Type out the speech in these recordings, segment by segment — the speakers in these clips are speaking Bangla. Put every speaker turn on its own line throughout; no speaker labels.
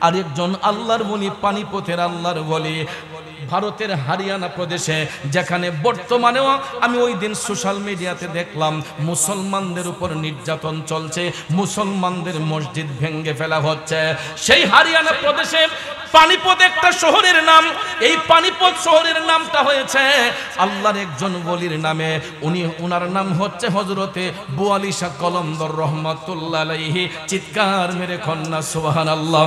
আরেকজন আল্লাহর ওলি, পানিপথের আল্লাহর ওলি, ভারতের হরিয়ানা প্রদেশে, যেখানে বর্তমানেও আমি ওই দিন সোশ্যাল মিডিয়াতে দেখলাম মুসলমানদের উপর নির্যাতন চলছে, মুসলমানদের মসজিদ ভেঙে ফেলা হচ্ছে। সেই হরিয়ানা প্রদেশে পানিপথ একটা শহরের নাম, এই পানিপথ শহরের নামটা হয়েছে আল্লাহর একজন ওলির নামে। উনার নাম হচ্ছে হযরতে বুয়ালি শাহ কলন্দর রহমাতুল্লাহ আলাইহি। চিৎকার মেরে কন্যা সুবহানাল্লাহ।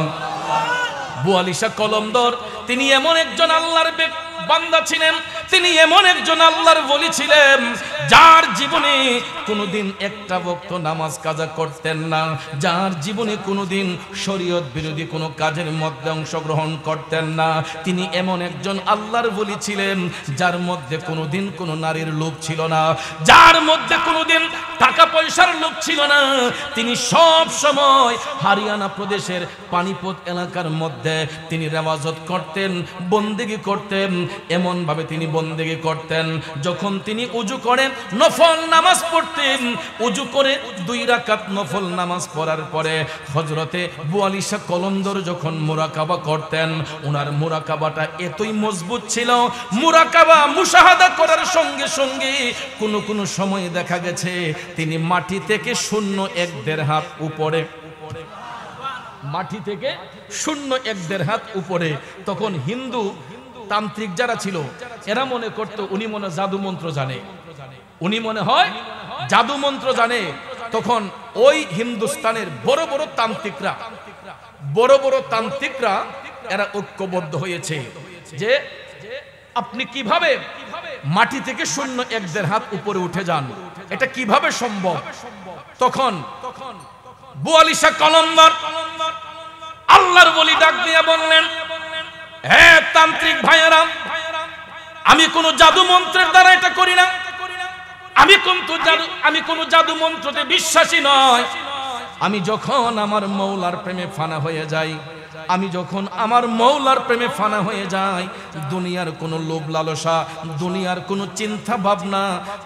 বুয়ালি শাহ কলন্দর তিনি এমন একজন আল্লাহর বান্দা ছিলেন, তিনি এমন একজন আল্লাহর ওলি ছিলেন যার জীবনে কোনোদিন একটা ওয়াক্ত নামাজ কাজা করতেন না, যার জীবনে কোনোদিন শরীয়ত বিরোধী কোনো কাজের মধ্যে অংশগ্রহণ করতেন না। তিনি এমন একজন আল্লাহর ওলি ছিলেন যার মধ্যে কোনোদিন কোনো নারীর লোভ ছিল না, যার মধ্যে কোনোদিন টাকা পয়সার লোভ ছিল না। তিনি সব সময় হরিয়ানা প্রদেশের পানিপথ এলাকার মধ্যে তিনি রেওয়াজত করতেন, বন্দেগি করতেন। এমন ভাবে তিনি বন্দেগি করতেন, যখন তিনি উজু করে নফল নামাজ পড়তেন, উজু করে 2 রাকাত নফল নামাজ পড়ার পরে হযরতে বুয়ালি শাহ কলন্দর যখন মুরাকাবা করতেন, ওনার মুরাকাবাটা এতই মজবুত ছিল, মুরাকাবা মুশাহাদা করার সঙ্গে সঙ্গে কোন সময় দেখা গেছে তিনি মাটি থেকে 0.1 হাত উপরে, মাটি থেকে 0.1 হাত উপরে। তখন হিন্দু তান্ত্রিক যারা ছিল এরা মনে করতো উনি মনে জাদু মন্ত্র জানে, উনি মনে হয় জাদু মন্ত্র জানে। তখন ওই হিন্দুস্তানের বড় বড় তান্ত্রিকরা এরা ঐক্যবদ্ধ হয়েছে যে আপনি কিভাবে মাটি থেকে 0.1 হাত উপরে উঠে যান, এটা কিভাবে সম্ভব? তখন বুয়ালি শাহ কলন্দর আল্লাহর ওলি ডাক দিয়ে বললেন, হে তান্ত্রিক ভাইয়েরা, আমি কোন জাদু মন্ত্রের দ্বারা এটা করি না, আমি কোন জাদু মন্ত্রতে বিশ্বাসী নয়। আমি যখন আমার মৌলার প্রেমে ফানা হয়ে যাই, আমি যখন আমার মৌলার প্রেমে ফানা হয়ে যাই, দুনিয়ার কোনো লোভ লালসা, দুনিয়ার কোনো চিন্তা ভাবনা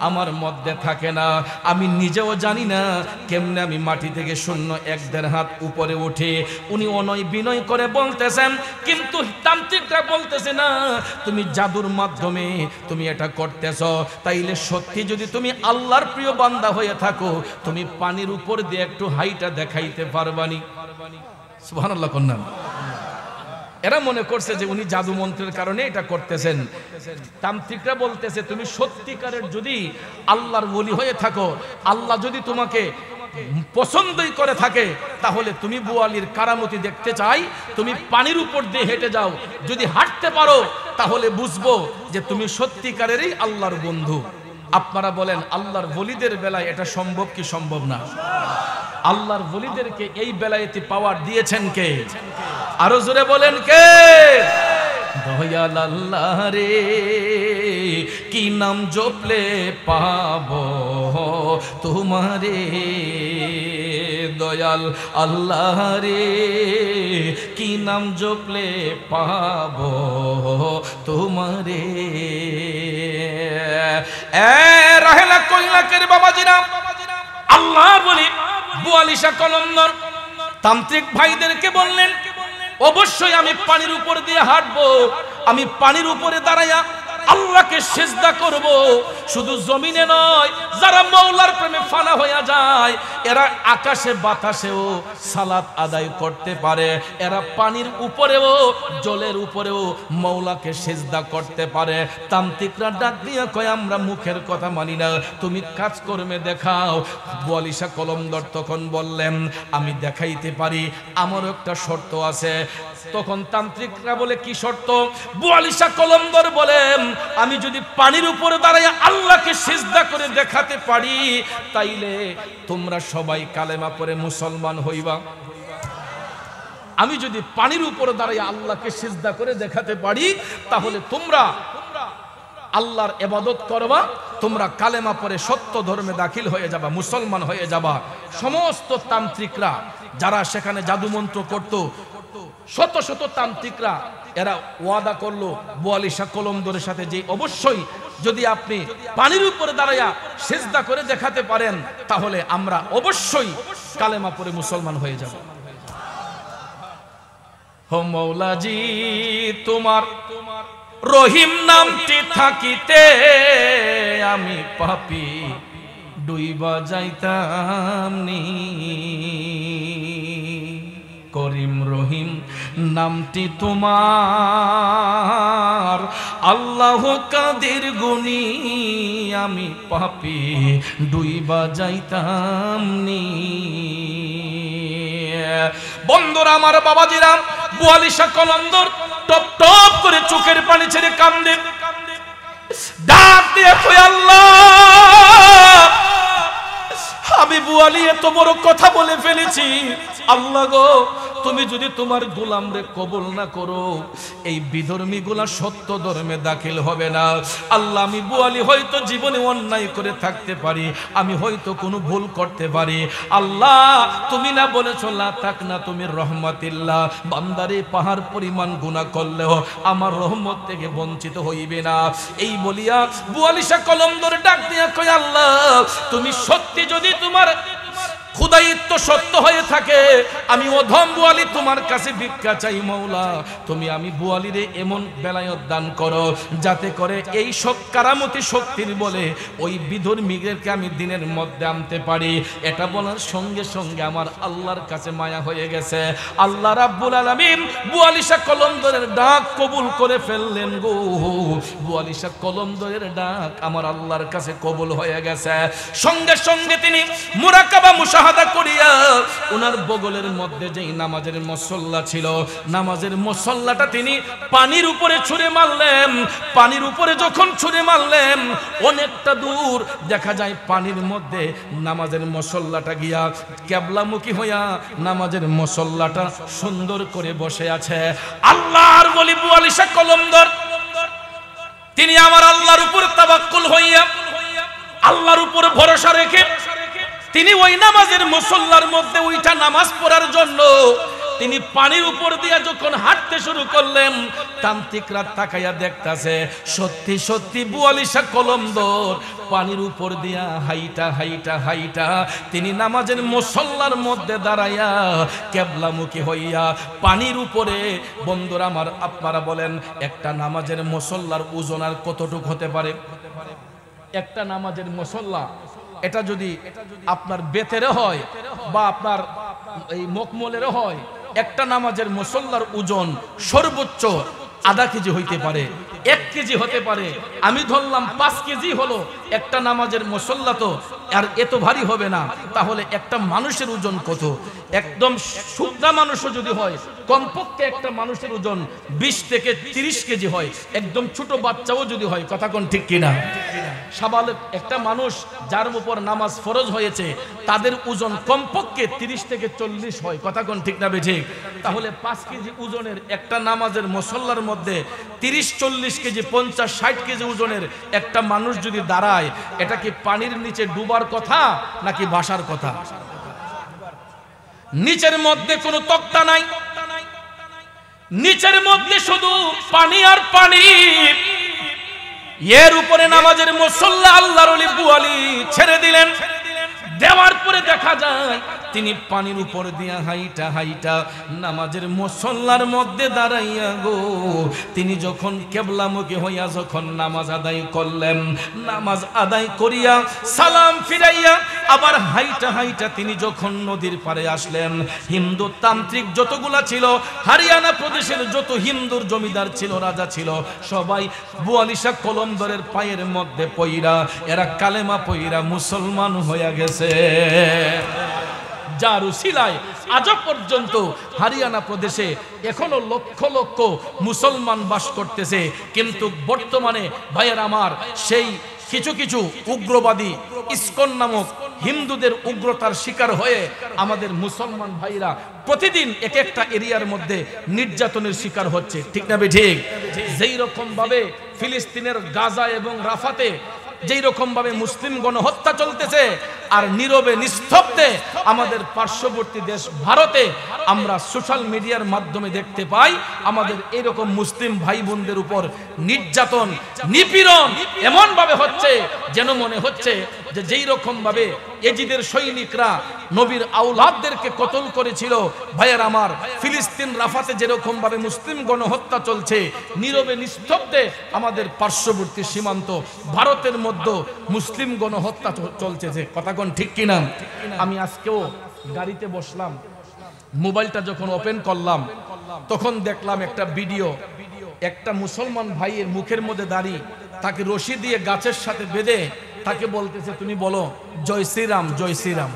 আমার মধ্যে থাকে না। আমি নিজেও জানি না কেমনে আমি মাটি থেকে 0.1 হাত উপরে উঠে। উনি অনয় বিনয় করে বলতেছেন, কিন্তু তান্ত্রিকরা বলতেছে না তুমি জাদুর মাধ্যমে তুমি এটা করতেছ, তাইলে সত্যি যদি তুমি আল্লাহর প্রিয় বান্দা হয়ে থাকো, তুমি পানির উপর দিয়ে একটু হাইটা দেখাইতে পারবানি? সুবহানাল্লাহ কন্যা। এরা মনে করছে যে উনি জাদু মন্ত্রের কারণে এটা করতেছেন। তান্ত্রিকরা বলতেছে তুমি সত্যিকারের যদি আল্লাহর ওলি হয়ে থাকো, আল্লাহ যদি তোমাকে পছন্দই করে থাকে, তাহলে তুমি বুয়ালির কারামতি দেখতে চাই, তুমি পানির উপর দিয়ে হেঁটে যাও, যদি হাঁটতে পারো তাহলে বুঝবো যে তুমি সত্যিকারেরই আল্লাহর বন্ধু। আপনারা বলেন আল্লাহর ওলিদের বেলায় এটা সম্ভব কি সম্ভব না? আল্লাহর ওলিদেরকে এই বেলায়েতে পাওয়ার দিয়েছেন কে? আরো জোরে বলেন কে? দয়াল আল্লাহ রে, কি নাম জপলে পাবো তোমারে, দয়াল আল্লাহ রে, কি নাম জপলে পাবো তোমারে। রাহেলা কইলাকের বাবাজিরা, আল্লাহ বলি বুয়ালি শাহ কলন্দর তান্ত্রিক ভাইদেরকে বললেন, অবশ্যই আমি পানির উপর দিয়ে হাঁটবো, আমি পানির উপরে দাঁড়াইয়া আল্লাহকে সিজদা করব। শুধু জমিনে নয়, যারা মওলার প্রেমে ফানা হয়ে যায় এরা আকাশে বাতাসেও সালাত আদায় করতে পারে, এরা পানির উপরেও জলের উপরেও মওলাকে সিজদা করতে পারে। তান্ত্রিকরা ডাক দিয়া কয় আমরা মুখের কথা মানি না, তুমি কাজকর্মে দেখাও। বুয়ালি শাহ কলন্দর তখন বললেন আমি দেখাইতে পারি, আমারও একটা শর্ত আছে। তখন তান্ত্রিকরা বলে কি শর্ত? বুয়ালি শাহ কলন্দর বলেন আমি যদি পানির উপরে দাঁড়ায় আল্লাহকে সিজদা করে দেখাতে পারি, তাইলে তোমরা সবাই কালেমা পড়ে মুসলমান হইবা। আমি যদি পানির উপরে দাঁড়ায় আল্লাহকে সিজদা করে দেখাতে পারি, তাহলে তোমরা আল্লাহর ইবাদত করবা, তোমরা কালেমা পড়ে সত্য ধর্মে দাখিল হয়ে যাবা, মুসলমান হয়ে যাবা। সমস্ত তান্ত্রিকরা যারা সেখানে জাদু মন্ত্র করত, শত শত তান্ত্রিকরা এরা ওয়াদা করলো বুয়ালি শাহ কলন্দরের সাথে যে অবশ্যই যদি আপনি পানির উপরে দাঁড়াইয়া সিজদা করে দেখাতে পারেন, তাহলে আমরা অবশ্যই কালেমা পড়ে মুসলমান হয়ে যাব। হো মৌলাজি তোমার রহিম নামটি থাকিতে আমি পাপী ডুইবা যাইতাম নি। করিম রহিম নামটি তোমার আল্লাহ কাদের গুণী আমি পাপী ডুইবা যাইতাম নি। বন্ধুরা আমার, বাবাজিরা, বুয়ালিশা কলন্দর টপ টপ করে চোখের পানি ছেড়ে কান্দে, ডাক দিয়ে কই আল্লাহ আমি বুয়ালি এত বড় কথা বলে ফেলেছি, আল্লাহ গো তুমি যদি তোমার গোলামরে কবুল না করো এই বিধর্মী গুলা সত্য ধর্মে দাখিল হবে না। আল্লাহ আমি বুয়ালি হয়তো জীবনে অন্যায় করে থাকতে পারি, আমি হয়তো কোনো ভুল করতে পারি, আল্লাহ তুমি না বলেছো লা তাকনা তুমি রহমাতিল্লাহ, বান্দারে পাহাড় পরিমাণ গুনাহ করলেও আমার রহমত থেকে বঞ্চিত হইবে না। এই বলিয়া বুয়ালিশা কলন্দর ডাক দিয়া কয় আল্লাহ তুমি সত্যি যদি তোমার খুদায়িত্ব সত্য হয়ে থাকে আমি অধম বুয়ালি তোমার কাছে ভিক্ষা চাই মৌলা, তুমি আমি বুয়ালিরে এমন বেলায়ত দান করো যাতে করে এই সব কারামতি শক্তির বলে ওই বিধর্মীদেরকে আমি দিনের মধ্যে আনতে পারি। এটা বলার সঙ্গে সঙ্গে আমার আল্লাহর কাছে মায়া হয়ে গেছে। আল্লাহ রাব্বুল আলামিন বুয়ালিশা কলন্দরের ডাক কবুল করে ফেললেন গো। বুয়ালিশা কলন্দরের ডাক আমার আল্লাহর কাছে কবুল হয়ে গেছে। সঙ্গে সঙ্গে তিনি মুরাকাবা মুশাহাদা করিয়া ওনার বগলের মধ্যে যেই নামাজের মুসল্লা ছিল, নামাজের মুসল্লাটা তিনি পানির উপরে ছুঁড়ে মারলেন। পানির উপরে যখন ছুঁড়ে মারলেন অনেকটা দূর দেখা যায় পানির মধ্যে নামাজের মুসল্লাটা গিয়া কিবলামুখী হইয়া নামাজের মুসল্লাটা সুন্দর করে বসে আছে। আল্লাহর ওলি বুয়ালিশা কলন্দর তিনি আমার আল্লাহর উপর তাওয়াক্কুল হইয়া আল্লাহর উপর ভরসা রেখে তিনি ওই নামাজের মুসল্লার মধ্যে ওইটা নামাজ পড়ার জন্য তিনি পানির উপর দিয়া যখন হাঁটতে শুরু করলেন তান্ত্রিকরা তাকাইয়া দেখতাছে সত্যি সত্যি বুয়ালিশা কলন্দর পানির উপর দিয়া হাইটা হাইটা হাইটা তিনি নামাজের মুসল্লার মধ্যে দাঁড়াইয়া কিবলামুখী হইয়া পানির উপরে। বন্ধুরা আমার, আপনারা বলেন একটা নামাজের মুসল্লার ওজন আর কতটুকু হতে পারে? একটা নামাজের মুসল্লা এটা যদি আপনার বেতেরও হয় বা আপনার এই মকমলেরও হয়, একটা নামাজের মুসল্লার ওজন সর্বোচ্চ আধা কেজি হইতে পারে, 1 কেজি হতে পারে। আমি ধরলাম 5 কেজি হলো একটা নামাজের মুসল্লা, তো আর এত ভারী হবে না। তাহলে একটা মানুষের ওজন কত? একদম শুদ্ধা মানুষও যদি হয় কমপক্ষে একটা মানুষের ওজন 20 থেকে 30 কেজি হয়। একদম ছোট বাচ্চাও যদি হয়, কথা কোন ঠিক কিনা? সাবালক একটা মানুষ যার উপর নামাজ ফরজ হয়েছে তাদের ওজন কমপক্ষে 30 থেকে 40 হয়, কথা কোন ঠিক না বেঠিক? তাহলে 5 কেজি ওজনের একটা নামাজের মুসল্লার মধ্যে 30-40 কেজি 50-60 কেজি ওজনের একটা মানুষ যদি দাঁড়ায়, এটা কি পানির নিচে ডুবার কথা নাকি ভাসার কথা? নিচের মধ্যে কোনো তক্তা নাই, নিচের মধ্যে শুধু পানি আর পানি। এর উপরে নামাজের মুসল্লা আল্লাহর ওলি বুয়ালি ছেড়ে দিলেন। দেওয়ার পরে দেখা যায় তিনি পানির উপর দিয়া হাইটা হাইটা নামাজের মুসল্লার মধ্যে দাঁড়াইয়া গো তিনি যখন কিবলামুখী হইয়া যখন নামাজ আদায় করলেন, নামাজ আদায় করিয়া সালাম ফিরাইয়া আবার হাইটা হাইটা তিনি যখন নদীর পাড়ে আসলেন, হিন্দু তান্ত্রিক যতগুলা ছিল, হরিয়ানা প্রদেশের যত হিন্দুর জমিদার ছিল, রাজা ছিল, সবাই বুয়ালিশা কলন্দরের পায়ের মধ্যে পইরা এরা কালেমা পইরা মুসলমান হইয়া গেছে। যার উসিলায় আজ পর্যন্ত হরিয়ানা প্রদেশে এখনো লক্ষ লক্ষ মুসলমান বাস করতেছে। কিন্তু বর্তমানে ভাইয়ের আমার সেই কিছু কিছু উগ্রবাদী ইসকন নামক হিন্দুদের উগ্রতার শিকার হয়ে আমাদের মুসলমান ভাইরা প্রতিদিন এক একটা এরিয়ার মধ্যে নির্যাতনের শিকার হচ্ছে, ঠিক না ঠিক? যেই রকম ভাবে ফিলিস্তিনের গাজা এবং রাফাতে যেই রকম ভাবে মুসলিম গণহত্যা চলতেছে, আর নীরবে নিস্তব্ধে আমাদের পার্শ্ববর্তী দেশ ভারতে আমরা সোশ্যাল মিডিয়ার মাধ্যমে দেখতে পাই আমাদের এরকম মুসলিম ভাই বোনদের উপর নির্যাতন নিপীড়ন এমন ভাবে হচ্ছে যেন মনে হচ্ছে যে যেই রকম ভাবে এজিদের সৈনিকরা নবীর আওলাদদেরকে কতল করেছিল, ভাইয়ের আমার ফিলিস্তিন রাফাতে যেরকম ভাবে মুসলিম গণহত্যা চলছে, নীরবে নিস্তব্ধে আমাদের পার্শ্ববর্তী সীমান্ত ভারতের মধ্যে মুসলিম গণহত্যা চলছে। যে কথা কোন ঠিক কিনা? আমি আজকেও গাড়িতে বসলাম, মোবাইলটা যখন ওপেন করলাম তখন দেখলাম একটা ভিডিও, একটা মুসলমান ভাইয়ের মুখের মধ্যে দাড়ি, তাকে রশি দিয়ে গাছের সাথে বেঁধে তাকে বলতেছে তুমি বলো জয় শ্রীরাম, জয় শ্রীরাম।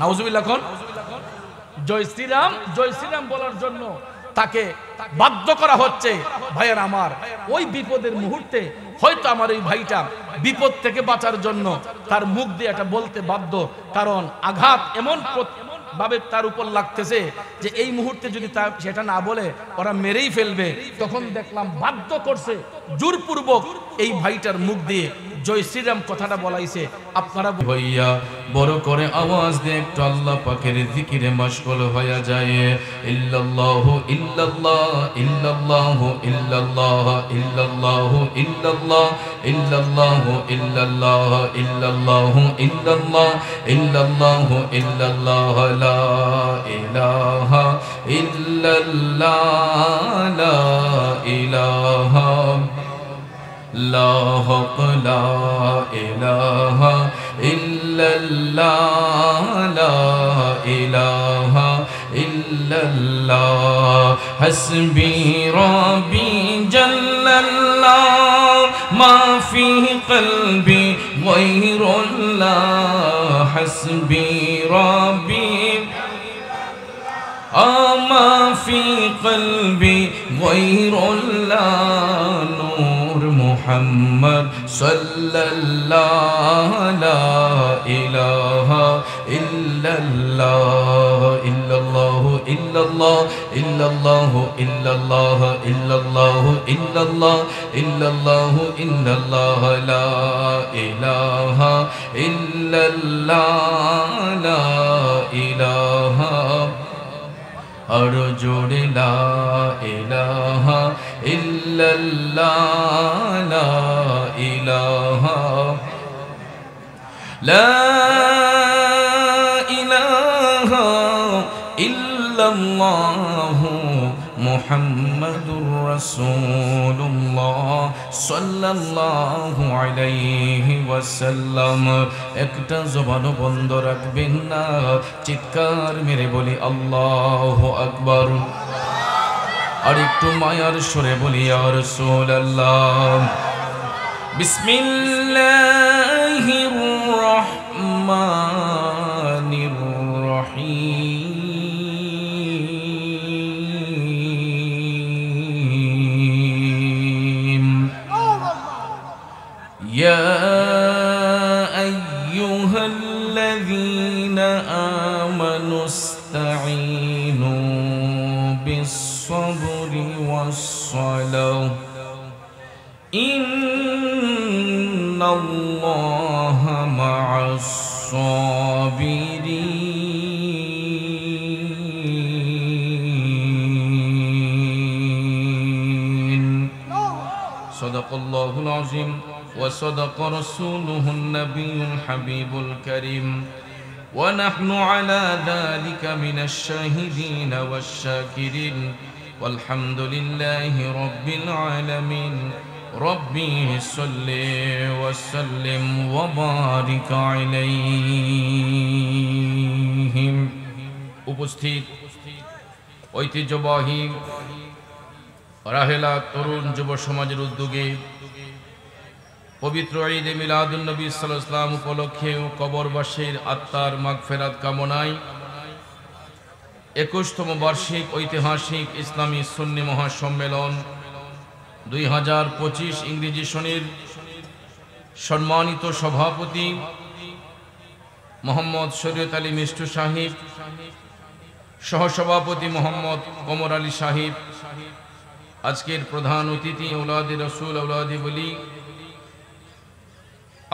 নাউজুবিল্লাহ, জয় শ্রীরাম, জয় শ্রীরাম বলার জন্য তাকে বাধ্য করা হচ্ছে। ভাইয়ের আমার, ওই বিপদের মুহূর্তে হয়তো আমার এই ভাইটা বিপদ থেকে বাঁচার জন্য তার মুখ দিয়ে এটা বলতে বাধ্য, কারণ আঘাত এমন ভাবে তার উপর লাগতেছে যে এই মুহূর্তে যদি সেটা না বলে ওরা মেরেই ফেলবে। তখন দেখলাম বাধ্য করছে জোরপূর্বক এই ভাইটার মুখ দিয়ে জয় শ্রীরাম কথাটা বলাইছে। আপনারা ভাইয়া বড় করে আওয়াজ দিয়ে একটু আল্লাহ পাকের জিকিরে মশগুল হয়ে যায়। ইল্লাল্লাহু ইল্লাল্লাহ ইল্লাল্লাহু ইল্লাল্লাহ ইল্লাল্লাহু ইল্লাল্লাহ ইল্লাল্লাহু ইল্লাল্লাহ ইল্লাল্লাহু ইল্লাল্লাহ ইল্লাল্লাহু ইল্লাল্লাহ লা ইলাহা ইল্লাল্লাহ লা ইলাহা লা হক লা ইলাহা ইল্লাল্লাহ লা ইলাহা ইল্লাল্লাহ হাসবি রাব্বি জাল্লাল্লাহ মা ফি কলবি গায়রুল্লাহ হাসবি রাব্বি মা ফি কলবি গায়রুল্লাহ নূর মুহাম্মদ সাল্লাল্লাহ লা ইলাহা ইল্লাল্লাহ ইল্লাল্লাহু ইল্লাল্লাহ ইল্লাল্লাহু ইল্লাল্লাহ ইল্লাল্লাহু ইল্লাল্লাহ ইল্লাল্লাহু ইল্লাল্লাহ লা ইলাহা ইল্লাল্লাহ লা ইলাহা আর জোড়ে লা ইলাহা ইল্লাল্লাহ লা ইলাহা লা ইলাহা ইল্লাল্লাহ মুহাম্মাদুর রাসূলুল্লাহ সাল্লাল্লাহু আলাইহি ওয়াসাল্লাম। একটা জবান বন্ধ রাখবেন না, চিৎকার মেরে বলি আল্লাহু আকবার। আর একটু মায়ার সুরে বলি ইয়া রাসূলুল্লাহ। বিসমিল্লাহির রহমানির রহিম। ইয়া আইয়ুহাল্লাযীনা আমানু ইসতাঈনু বিস-সাবরি ওয়াস-সালাহ ইন্নাল্লাহা মা'আস-সাবিরিন। সাদাকাল্লাহুল আযীম ওয়া সাদাকা রাসূলুহুন নাবিয়্যুল হাবিবুল কারীম ওয়া নাহনু আলা যালিকা মিনাশ শাহিদিন ওয়াশ শাকিরিন ওয়ালহামদুলিল্লাহি রাব্বিল আলামিন। রব্বি সাল্লি ওয়া সাল্লিম ওয়া বারিক আলাইহি। উপস্থিত ঐতিহ্যবাহী রাহেলা তরুণ যুব সমাজের উদ্যোগে পবিত্র ঈদে মিলাদুন নবী সাল্লাল্লাহু আলাইহি ওয়াসাল্লাম উপলক্ষে কবরবাসীর আত্মার মাগফিরাত কামনায় 21তম বার্ষিক ঐতিহাসিক ইসলামী সুন্নি মহাসম্মেলন 2025 ইংরেজি সনের সম্মানিত সভাপতি মোহাম্মদ শরীয়ত আলী মিষ্টু সাহেব, সহসভাপতি মোহাম্মদ কমর আলী সাহেব, আজকের প্রধান অতিথি আওলাদে রসুল আওলাদে ওলি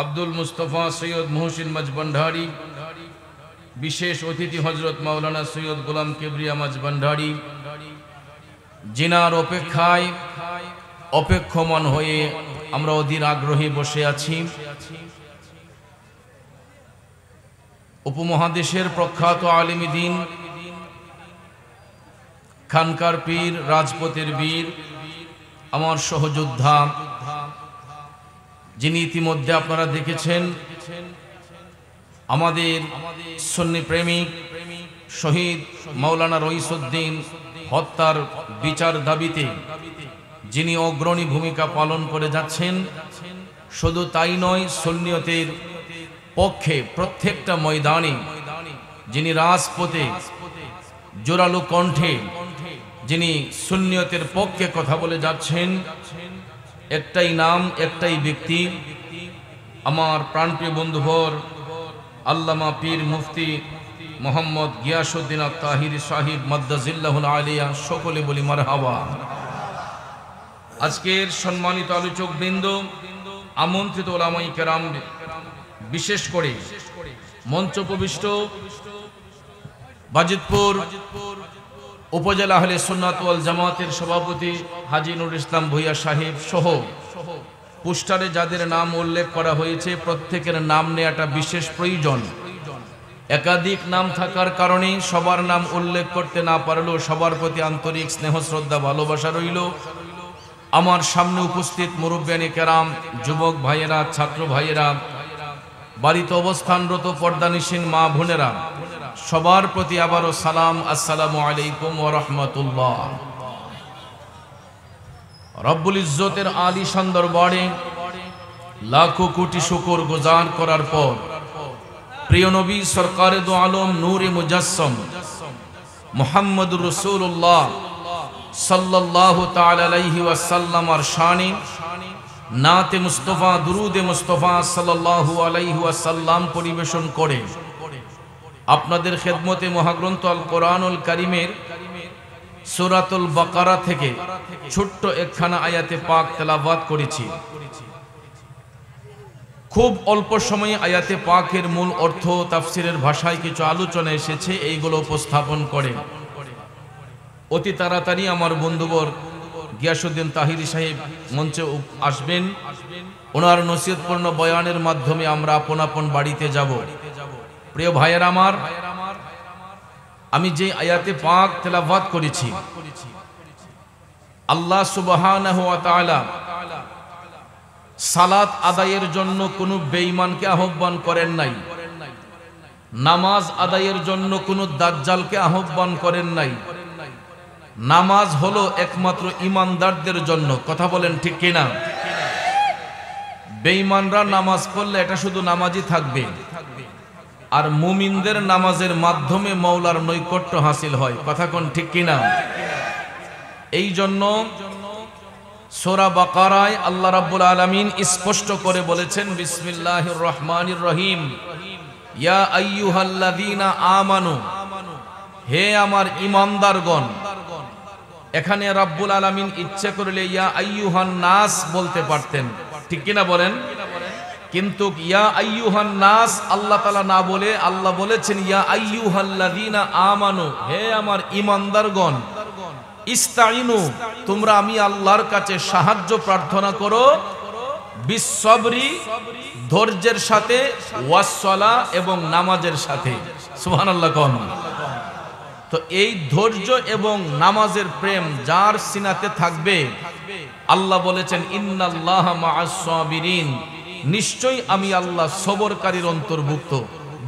আব্দুল মুস্তফা সৈয়দ মুহসিন মজবন্ডারি, বিশেষ অতিথি হজরত মাওলানা সৈয়দ গোলাম কিবরিয়া মজবন্ডারি, জিনার অপেক্ষায় অপেক্ষমান হয়ে আমরা অধীর আগ্রহে বসে আছি। উপমহাদেশের প্রখ্যাত আলেম দ্বীন, খানকার পীর, রাজপথের বীর, আমার সহযোদ্ধা, যিনি ইতিমধ্যে আপনারা দেখেছেন আমাদের সুন্নি প্রেমিক শহীদ মাওলানা রইসউদ্দিন হত্যার বিচার দাবিতে যিনি অগ্রণী ভূমিকা পালন করে যাচ্ছেন, শুধু তাই নয়, সুন্নিয়তের পক্ষে প্রত্যেকটা ময়দানে যিনি রাজপথে জোরালো কণ্ঠে যিনি সুন্নিয়তের পক্ষে কথা বলে যাচ্ছেন, একটাই নাম, একটাই ব্যক্তি, আমার প্রাণপ্রিয় বন্ধুবর আল্লামা পীর মুফতি মোহাম্মদ গিয়াসউদ্দিন আত-তাহিরি সাহিব মাদ্দাজিল্লাহুল আলিয়া। সকলে বলি মারহাবা। আজকের সম্মানিত আলোচক বৃন্দ, আমন্ত্রিত ওলামায়ে কেরাম, বিশেষ করে মঞ্চ প্রবিষ্ট বাজিতপুর উপজেলা আহলে সুন্নাত ওয়াল জামাতের সভাপতি হাজী নুরুল ইসলাম ভূঁইয়া সাহেব সহ পোস্টারে যাদের নাম উল্লেখ করা হয়েছে, প্রত্যেকের নাম নেওয়াটা বিশেষ প্রয়োজন। একাধিক নাম থাকার কারণে সবার নাম উল্লেখ করতে না পারলেও সবার প্রতি আন্তরিক স্নেহ শ্রদ্ধা ভালোবাসা রইল। আমার সামনে উপস্থিত মুরব্বিয়ানে কেরাম, যুবক ভাইয়েরা, ছাত্র ভাইয়েরা, বাড়িতে অবস্থানরত পর্দানিসীন মা বোনেরা, সবার প্রতি আবারও সালাম, আসসালামু আলাইকুম ওয়া রাহমাতুল্লাহ। রব্বুল ইজ্জতের আলিশান দরবারে লাখো কোটি শুকর গুজার করার পর প্রিয় নবী সরকারে দো আলম নূরে মুজাসসম মুহাম্মদুর রাসূলুল্লাহ সাল্লাল্লাহু তাআলা আলাইহি ওয়াসাল্লামের শানে নাতে মুস্তাফা, দুরুদে মুস্তাফা সাল্লাল্লাহু আলাইহি ওয়াসাল্লাম পরিবেশন করে আপনাদের খেদমতে মহাগ্রন্থ আল কোরআনুল কারীমের সূরাতুল বাকারা থেকে ছোট্ট একখানা আয়াতে পাক তেলাওয়াত করেছি। খুব অল্প সময়ে আয়াতে পাকের মূল অর্থ তাফসিরের ভাষায় কিছু আলোচনা এসেছে, এইগুলো উপস্থাপন করে অতি তাড়াতাড়ি আমার বন্ধুবর গিয়াসউদ্দিন তাহিরি সাহেব মঞ্চে আসবেন। ওনার নসিহতপূর্ণ বয়ানের মাধ্যমে আমরা আপন আপন বাড়িতে যাব। প্রিয় ভাইয়েরা আমার, আমি যে আয়াতে পাক তেলাওয়াত করেছি, আল্লাহ সুবহানাহু ওয়া তাআলা সালাত আদায়ের জন্য কোনো বেঈমানকে আহ্বান করেন নাই, নামাজ আদায়ের জন্য কোনো দাজ্জালকে আহ্বান করেন নাই। নামাজ হলো একমাত্র ঈমানদারদের জন্য। কথা বলেন ঠিক কিনা? বেঈমানরা নামাজ পড়লে এটা শুধু নামাজই থাকবে, আর মুমিনদের নামাজের মাধ্যমে মাওলার নৈকট্য হাসিল হয়। কথা কোন ঠিক কিনা? এই জন্য সূরা বাকারায় আল্লাহ রাব্বুল আলামিন স্পষ্ট করে বলেছেন, বিসমিল্লাহির রহমানির রহিম, ইয়া আইয়ুহাল্লাযীনা আমানু, হে আমার ঈমানদারগণ। এখানে রাব্বুল আলামিন ইচ্ছা করলে ইয়া আইয়ুহান নাস বলতে পারতেন, ঠিক কিনা বলেন? কিন্তু ইয়া আইয়ুহান নাস আল্লাহ তাআলা না বলে আল্লাহ বলেছেন ইয়া আইয়ুহাল্লাযীনা আমানু, হে আমার ঈমানদারগণ। ইস্তাইনু, তোমরা আমি আল্লাহর কাছে সাহায্য প্রার্থনা করো, বিসসবরি, ধৈর্যের সাথে, ওয়াসসালা, এবং নামাজের সাথে। সুবহানাল্লাহ কোন। তো এই ধৈর্য এবং নামাজের প্রেম যার সিনাতে থাকবে, আল্লাহ বলেছেন ইন্নাল্লাহা মাআস সাবিরিন, নিশ্চয়ই আমি আল্লাহ সবরকারীর অন্তর্ভুক্ত,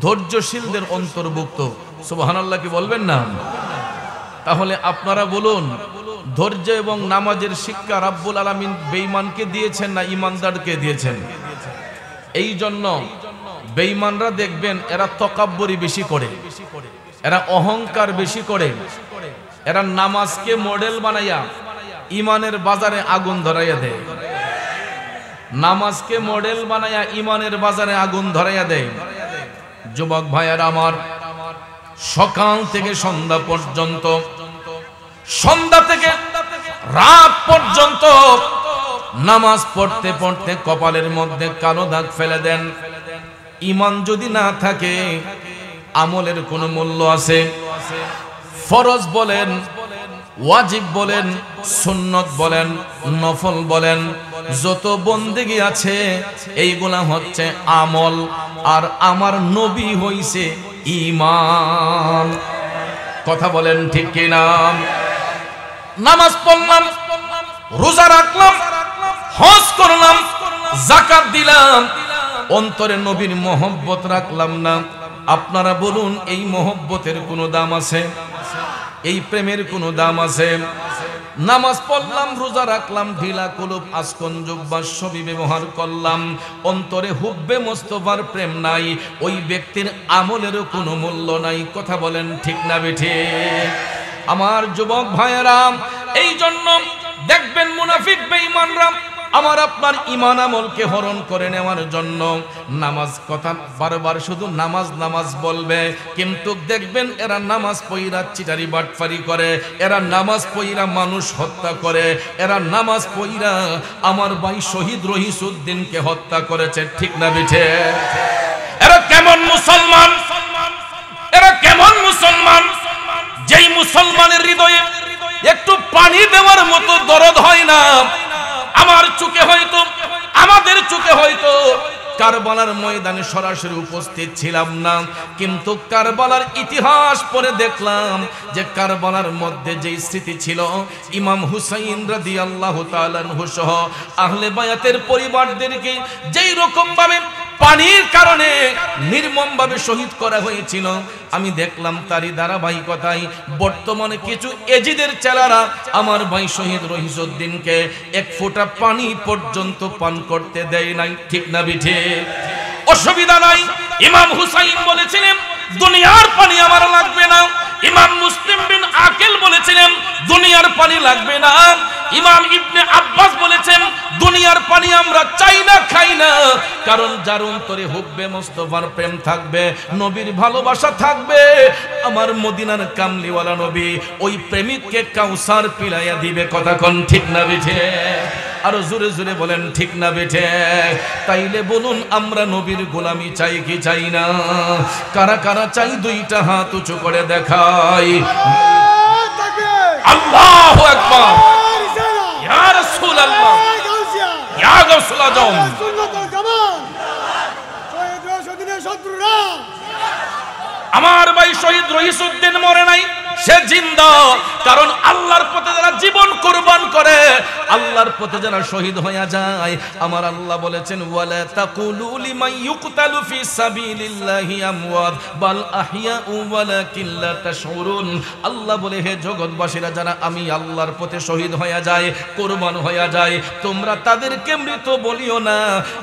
ধৈর্যশীলদের অন্তর্ভুক্ত। সুবহানাল্লাহ কি বলবেন না? তাহলে আপনারা বলুন, ধৈর্য এবং নামাজের শিক্ষা রাব্বুল আলামিন বেঈমানকে দিয়েছেন না ঈমানদারকে দিয়েছেন? এই জন্য বেঈমানরা দেখবেন এরা তাকাব্বুরি বেশি করে, এরা অহংকার বেশি করে, এরা নামাজকে মডেল বানাইয়া ঈমানের বাজারে আগুন ধরাইয়া দেয়। নামাজকে মডেল বানাইয়া ঈমানের বাজারে আগুন ধরাইয়া দেয়। যুবক ভাইয়েরা আমার, সকাল থেকে সন্ধ্যা পর্যন্ত, সন্ধ্যা থেকে রাত পর্যন্ত নামাজ পড়তে পড়তে কপালের মধ্যে কালো দাগ ফেলে দেন। ঈমান যদি না থাকে আমলের কোনো মূল্য আছে? ফরজ বলেন, ওয়াজিব বলেন, সুন্নত বলেন, নফল বলেন, যত বন্দেগী আছে এইগুলা হচ্ছে আমল, আর আমার নবী হইছে ঈমান। কথা বলেন ঠিক কিনা? নামাজ পড়লাম, রোজা রাখলাম, হজ করলাম, যাকাত দিলাম, অন্তরে নবীর মহব্বত রাখলাম না। আপনারা বলুন, এই মহব্বতের কোনো দাম আছে? এই প্রেমের কোনো দাম আছে? নামাজ পড়লাম, রোজা রাখলাম, ঢিলা কুলুপ আসকন জুব্বা সবই ব্যবহার করলাম, অন্তরে হুব্বে মোস্তফার প্রেম নাই, ওই ব্যক্তির আমলেরও কোনো মূল্য নাই। কথা বলেন ঠিক না বেঠিক? আমার যুবক ভাইয়েরা, এই জন্য দেখবেন মুনাফিক বেঈমানরা আমার আপনার ঈমান আমলকে হরণ করে নেওয়ার জন্য নামাজ কথা বারবার শুধু নামাজ নামাজ বলবে, কিন্তু দেখবেন এরা নামাজ পইরা চিটারি বাটফারি করে, এরা নামাজ পইরা মানুষ হত্যা করে, এরা নামাজ পইরা আমার ভাই শহীদ রহিসউদ্দিনকে হত্যা করেছে। ঠিক না বিঠে? এরা কেমন মুসলমান? এরা কেমন মুসলমান? যেই মুসলমানের হৃদয়ে একটু পানি দেওয়ার মতো দরদ হয় না। আমার চোখে হয়তো, আমাদের চোখে হয়তো কারবালার ময়দানে সরাসরি উপস্থিত ছিলাম না, কিন্তু কারবালার ইতিহাস পড়ে দেখলাম যে কারবালার মধ্যে যেই স্মৃতি ছিল, ইমাম হুসাইন রাদিয়াল্লাহু তাআলা আনহু সহ আহলে বায়াতের পরিবারদেরকে যেই রকম ভাবে পানির কারণে নির্মমভাবে শহীদ করা হয়েছিল, আমি দেখলাম তারই ধারাবাহিকতায় বর্তমানে কিছু এজিদের চেলারা আমার ভাই শহীদ রহিসউদ্দিনকে এক ফোঁটা পানি পর্যন্ত পান করতে দেয় নাই। ঠিক না বিঠে? অসুবিধা নাই। ইমাম হুসাইন বলেছিলেন দুনিয়ার পানি আমার লাগবে না। ইমাম মুসলিম বিন আকিল বলেছিলেন দুনিয়ার পানি লাগবে না। ইমাম ইবনে আব্বাস বলেছেন দুনিয়ার পানি আমরা চাই না, খাই না, কারণ যার অন্তরে হুব্বে মুস্তাফার প্রেম থাকবে, নবীর ভালোবাসা থাকবে, আমার মদিনার কামলিওয়ালা নবী ওই প্রেমিককে কাউসার পিলাইয়া দিবে। কথা কোন ঠিক না বিঠে? আরো জোরে জোরে বলেন ঠিক না বেঠে? তাইলে বলুন, আমরা নবীর গোলামি চাই কি চাই না? কারা কারা চাই দুইটা হাত উঁচু করে দেখাই। আল্লাহু আকবার, ইয়া রাসূলুল্লাহ, ইয়া গাউসুল আজম। আমার ভাই শহীদ রহিসউদ্দিন মরে নাই, সে জিন্দা। কারণ আল্লাহর পথে যারা জীবন কুরবান করে, আল্লাহর পথে যারা শহীদ হয়ে যায়, আমার আল্লাহ বলেছেন ওয়ালা তাকুলু লিমান ইউকতালু ফি সাবিলিল্লাহি আমওয়াত বাল আহইয়াউ ওয়ালাকিন লা তাশউরুন। আল্লাহ বলে, হে জগৎবাসীরা, যারা আমি আল্লাহর পথে শহীদ হয়ে যায়, কুরবান হয়ে যায়, তোমরা তাদেরকে মৃত বলিও না,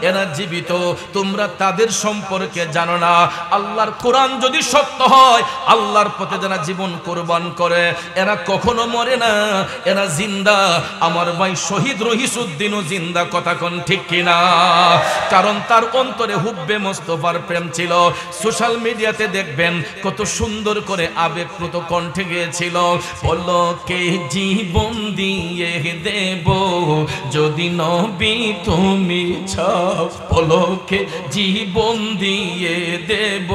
এরা জীবিত, তোমরা তাদের সম্পর্কে জানো না। আল্লাহর কোরআন যদি সত্য হয়, আল্লাহর পথে যারা জীবন কুরবান করে এরা কখনো মরে না, এরা জিন্দা। আমার ভাই শহীদ রহিসউদ্দিনও জিন্দা। কথা কোন ঠিক কিনা? কারণ তার অন্তরে হুব্বে মুস্তাফার প্রেম ছিল। সোশ্যাল মিডিয়াতে দেখবেন কত সুন্দর করে আবেগপ্রুত কণ্ঠে গিয়েছিল, পলকে জীবন দিয়ে দেব যদি নবী তুমি চাও, পলকে জীবন দিয়ে দেব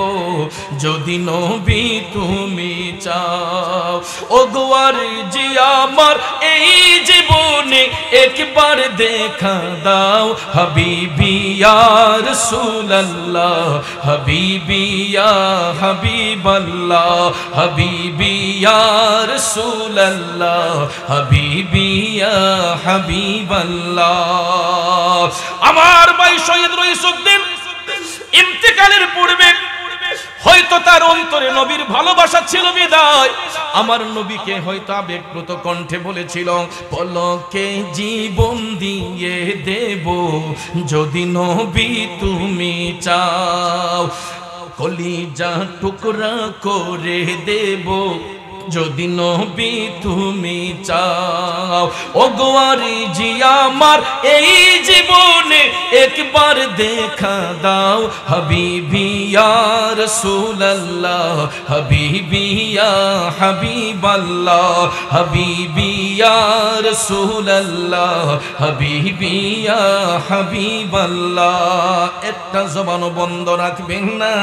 যদি নবী তুমি চাও। ও গোয়ার জি আমার এই জীবনে একবার দেখা দাও, হাবিবি ইয়া রাসূলুল্লাহ, হাবিবি ইয়া হাবিবাল্লাহ, হাবিবি ইয়া রাসূলুল্লাহ, হাবিবি ইয়া হাবিবাল্লাহ। আমার ভাই শহীদ রহিসউদ্দিন ইন্তেকালের পূর্বে হয়তো তার অন্তরে নবীর ভালোবাসা ছিল বিদায় আমার নবীকে হয়তো আবেগপ্রুত কণ্ঠে বলেছিল, পলকে জীবন দিয়ে দেব যদি নবী তুমি চাও, কলিজা টুকরা করে দেব যদি নবী তুমি চাও। ও গোয়ারি জি আমার এই জীবনে একবার দেখা দাও, হাবিবি ইয়া রাসূলুল্লাহ, হাবিবি ইয়া হাবিবাল্লাহ, হাবিবি ইয়া রাসূলুল্লাহ, হাবিবি ইয়া হাবিবাল্লাহ। একটা জবানও বন্ধ রাখবেন না,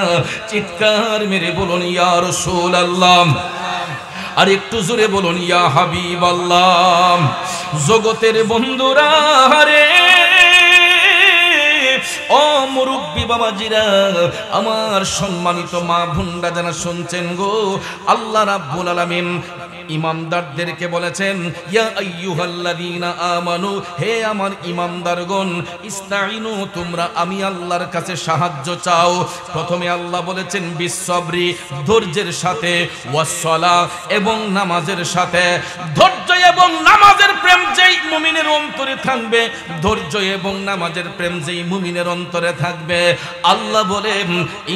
চিৎকার মেরে বলুন ইয়া রাসূলুল্লাহ। আর একটু জোরে বলুন ইয়া হাবিবাল্লাহ। জগতের বন্ধুরা রে, ও মুরব্বী বাবাজিরা, আমার সম্মানিত মা বোনরা যারা শুনছেন গো, আল্লাহ রাব্বুল আলামিন ইমানদারদেরকে বলেছেন ইয়া আইয়ুহাল্লাযীনা আমানু, হে আমার ইমানদারগণ, ইস্তাইনু, তোমরা আমি আল্লাহর কাছে সাহায্য চাও। প্রথমে আল্লাহ বলেছেন বিসসবরি, ধৈর্যের সাথে, ওয়াসসালাহ, এবং নামাজের সাথে। ধৈর্য এবং নামাজের প্রেম যেই মুমিনের অন্তরে থাকবে, ধৈর্য এবং নামাজের প্রেম যেই মুমিনের অন্তরে থাকবে, আল্লাহ বলেন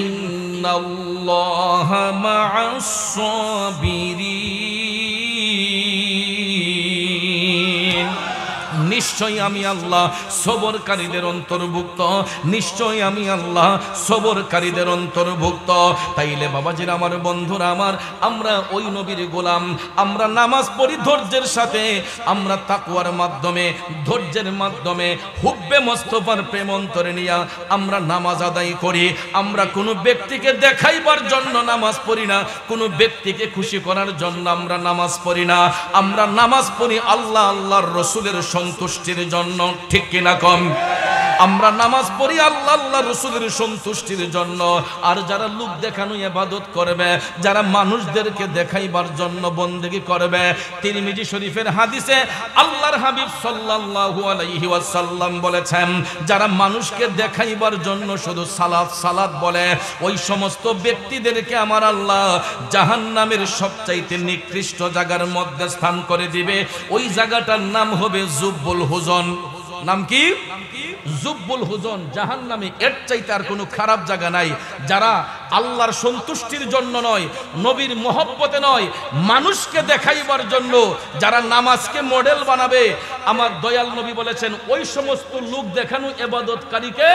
ইন্নাল্লাহা মা'আস সাবিরিন, নিশ্চয়ই আমি আল্লাহ সবরকারীদের অন্তর্ভুক্ত, নিশ্চয়ই আমি আল্লাহ সবরকারীদের অন্তর্ভুক্ত। তাইলে বাবাজিরা আমার, বন্ধুরা আমার, আমরা ওই নবীর গোলাম, আমরা নামাজ পড়ি ধৈর্যের সাথে, আমরা তাকওয়ার মাধ্যমে, ধৈর্যের মাধ্যমে, হুব্বে মুস্তাফার প্রেম অন্তরে নিয়ে আমরা নামাজ আদায় করি। আমরা কোনো ব্যক্তিকে দেখাইবার জন্য নামাজ পড়ি না, কোনো ব্যক্তিকে খুশি করার জন্য আমরা নামাজ পড়ি না। আমরা নামাজ পড়ি আল্লাহ আল্লাহর রসুলের সন্তুষ্টির জন্য, ঠিক কিনা কম? আমরা নামাজ পড়ি আল্লাহ আল্লাহ রাসূলের সন্তুষ্টির জন্য। আর যারা লোক দেখানো ইবাদত করবে, যারা মানুষদেরকে দেখাইবার জন্য বন্দেগী করবে, তিরমিজি শরীফের হাদিসে আল্লাহর হাবিব সাল্লাল্লাহু আলাইহি ওয়াসাল্লাম বলেছেন, যারা মানুষকে দেখাইবার জন্য শুধু সালাত সালাত বলে, ওই সমস্ত ব্যক্তিদেরকে আমার আল্লাহ জাহান্নামের সবচাইতে নিকৃষ্ট জায়গার মধ্যে স্থান করে দিবে। ওই জায়গাটার নাম হবে জুব্বুল হুজন। নাম কি? জুব্বুল হুজন। জাহান্নামে এর চাইতে আর কোনো খারাপ জায়গা নাই। যারা আল্লাহর সন্তুষ্টির জন্য নয়, নবীর মহব্বতে নয়, মানুষকে দেখাইবার জন্য যারা নামাজকে মডেল বানাবে, আমার দয়াল নবী বলেছেন ওই সমস্ত লোক দেখানো ইবাদতকারীকে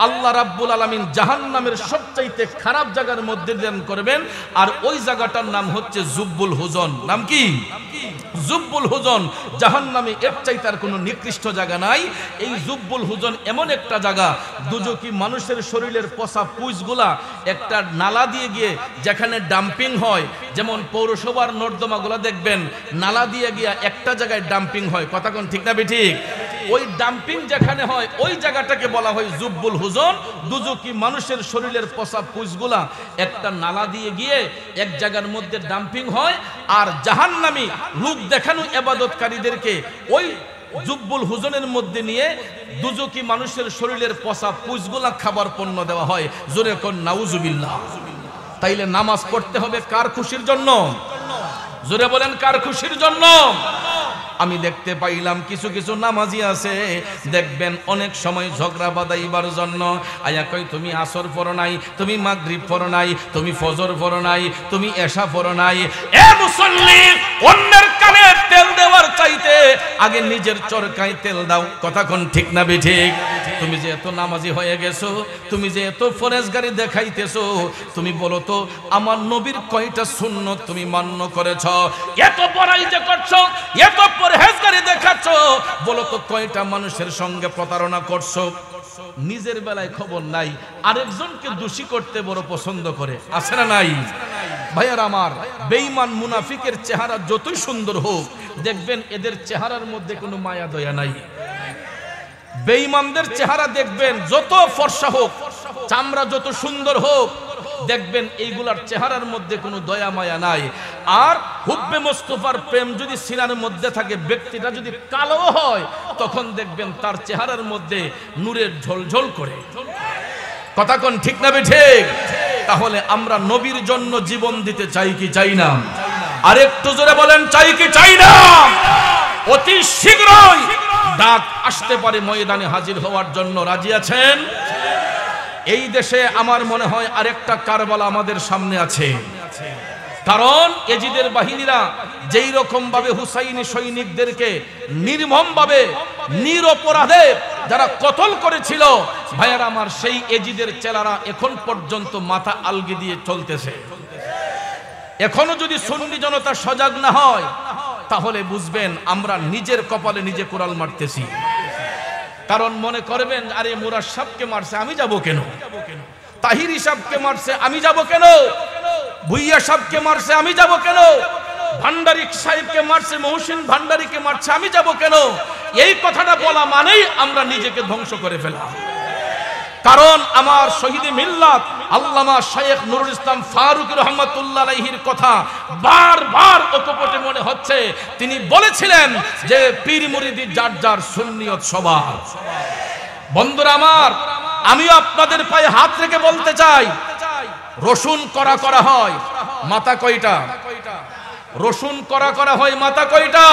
আল্লাহ রাব্বুল আলামিন জাহান্নামের সবচাইতে খারাপ জায়গার মধ্যে দান করবেন। আর ওই জায়গাটার নাম হচ্ছে জুব্বুল হুজন। নাম কি? জুব্বুল হুজন। জাহান্নামে এর চাইতে আর কোনো নিকৃষ্ট জায়গা নাই। এই জুব্বুল হুজন এমন একটা জায়গা, দুজকি মানুষের শরীরের পচা পুঁজগুলা একটা নালা দিয়ে গিয়ে যেখানে ডাম্পিং হয়, যেমন পৌরসভার নর্দমাগুলা দেখবেন নালা দিয়ে গিয়া একটা জায়গায় ডাম্পিং হয়, কথা কোন ঠিক না বেঠিক? ওই ডাম্পিং যেখানে হয় ওই জায়গাটাকে বলা হয় জুব্বুল হুজন। দুজকি মানুষের শরীরের পচা পুঁজগুলা একটা নালা দিয়ে গিয়ে এক জায়গার মধ্যে ডাম্পিং হয়। আর জাহান্নামী লোক দেখানো ইবাদতকারীদেরকে ওই জুব্বুল হুজনের মধ্যে নিয়ে দুজকি মানুষের শরীরের পচা পুঁজগুলা খাবার পণ্য দেওয়া হয়। জোরে কোন নাউজুবিল্লাহ। তাইলে নামাজ পড়তে হবে কার খুশির জন্য? জোরে বলেন, কার খুশির জন্য? আমি দেখতে পাইলাম কিছু কিছু নামাজি আছে, দেখবেন অনেক সময় ঝগড়া বাঁধাইবার জন্য আয়া কই তুমি আসর পড়ো নাই, তুমি মাগরিব পড়ো নাই, তুমি ফজর পড়ো নাই, তুমি এশা পড়ো নাই। এ মুসল্লি, অন্যের কানে তেল দেওয়ার চাইতে আগে নিজের চরকায় তেল দাও, কথা কোন ঠিক না বেঠিক? তুমি যে এত নামাজি হয়ে গেছো, তুমি যে এত ফরজগারি দেখাইতেছো, তুমি বলো তো আমার নবীর কয়টা সুন্নত তুমি মান্য করেছ? এত পড়াই যে করছো, এত পরহেজগারি দেখাচ্ছো, বলো তো কয়টা মানুষের সঙ্গে প্রতারণা করছো? নিজের বেলায় খবর নাই, আরেকজনকে দোষী করতে বড় পছন্দ করে, আছে না নাই? ভাইয়ার আমার, বেঈমান মুনাফিকের চেহারা যতই সুন্দর হোক, দেখবেন এদের চেহারার মধ্যে কোনো মায়া দয়া নাই। বেঈমানদের চেহারা দেখবেন যত ফর্সা হোক, চামড়া যত সুন্দর হোক, দেখবেন এইগুলার চেহারার মধ্যে কোনো দয়া মায়া নাই। আর হুব্বে মুস্তাফার প্রেম যদি সিনার মধ্যে থাকে, ব্যক্তিটা যদি কালো হয়, তখন দেখবেন তার চেহারার মধ্যে নূরের ঝলঝল করে, কথা কোন ঠিক না বেঠিক? তাহলে আমরা নবীর জন্য জীবন দিতে চাই কি চাই না? আরেকটু জোরে বলেন, চাই কি চাই না? অতি শীঘ্রই ডাক আসতে পারে ময়দানে হাজির হওয়ার জন্য। রাজি আছেন? এই দেশে আমার মনে হয় আরেকটা কারবালা আমাদের সামনে আছে। কারণ এজিদের বাহিনীরা যেই রকম ভাবে হুসাইনি সৈনিকদেরকে নির্মম ভাবে নিরপরাধে যারা কতল করেছিল, ভাইয়ারা আমার, সেই এজিদের চেলারা এখন পর্যন্ত মাথা আলগি দিয়ে চলতেছে। এখনো যদি সুন্নি জনতা সজাগ না হয়, তাহলে বুঝবেন আমরা নিজের কপালে নিজে কোরাল মারতেছি। কারণ মনে করবেন, আরে মুরাদ সাহেবকে মারছে আমি যাব কেন, তাহিরি সাহেবকে মারছে আমি যাব কেন, ভুইয়া সাহেবকে মারছে আমি যাব কেন, ভান্ডারী সাহেবকে মারছে, মহসিন ভান্ডারীকে মারছে, আমি যাব কেন? এই কথাটা বলা মানেই আমরা নিজেকে ধ্বংস করে ফেলা। কারণ আমার শহীদে মিল্লাত আল্লামা শেখ নুরুল ইসলাম ফারুকী রহমাতুল্লাহ আলাইহির কথা বারবার অকপটে মনে হচ্ছে। তিনি বলেছিলেন যে পীর মুরিদি যার যার সুন্নিয়ত সবার। বন্ধুরা আমার, আমিও আপনাদের পায়ে হাত রেখে বলতে চাই, রসুন করা করা হয়, মাথা কয়টা? রসুন করা করা হয়, মাথা কয়টা?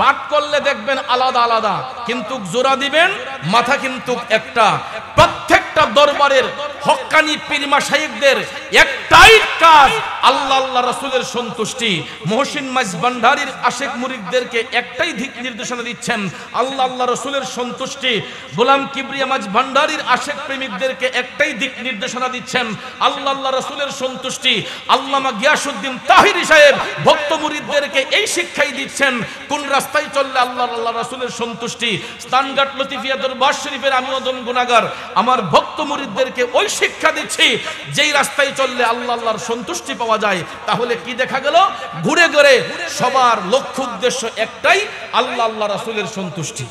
বাট করলে দেখবেন আলাদা আলাদা, কিন্তু জোড়া দিবেন মাথা কিন্তু একটা। প্রত্যেকটা দরবারের হক্কানি পীর মাশায়েখদের একটাই কাজ, আল্লাহ আল্লাহ রাসূলের সন্তুষ্টি। মহসিন মাইজ ভান্ডারীর আশিক মুরিদদেরকে একটাই দিক নির্দেশনা দিচ্ছেন, আল্লাহ আল্লাহ রাসূলের সন্তুষ্টি। গোলাম কিবরিয়া মাইজ ভান্ডারীর আশিক প্রেমিকদেরকে একটাই দিক নির্দেশনা দিচ্ছেন, আল্লাহ আল্লাহ রাসূলের সন্তুষ্টি। আল্লামা গিয়াসউদ্দিন তাহিরি সাহেব ভক্ত মুরিদদেরকে এই শিক্ষাই দিচ্ছেন, কোন রাস্তায় চললে আল্লাহ আল্লাহ রাসূলের সন্তুষ্টি। স্থানঘাট লতিফিয়া দরবার শরীফের আমি অদম গুনাহগার, আমার ভক্ত মুরিদদেরকে ওই শিক্ষা দিচ্ছি, যেই রাস্তায় চললে আল্লাহ আল্লাহর সন্তুষ্টি পাওয়া যায়। তাহলে কি দেখা গেল? ঘুরে ঘুরে সবার লক্ষ্য উদ্দেশ্য একটাই, আল্লাহ আল্লাহ রাসূলের সন্তুষ্টি।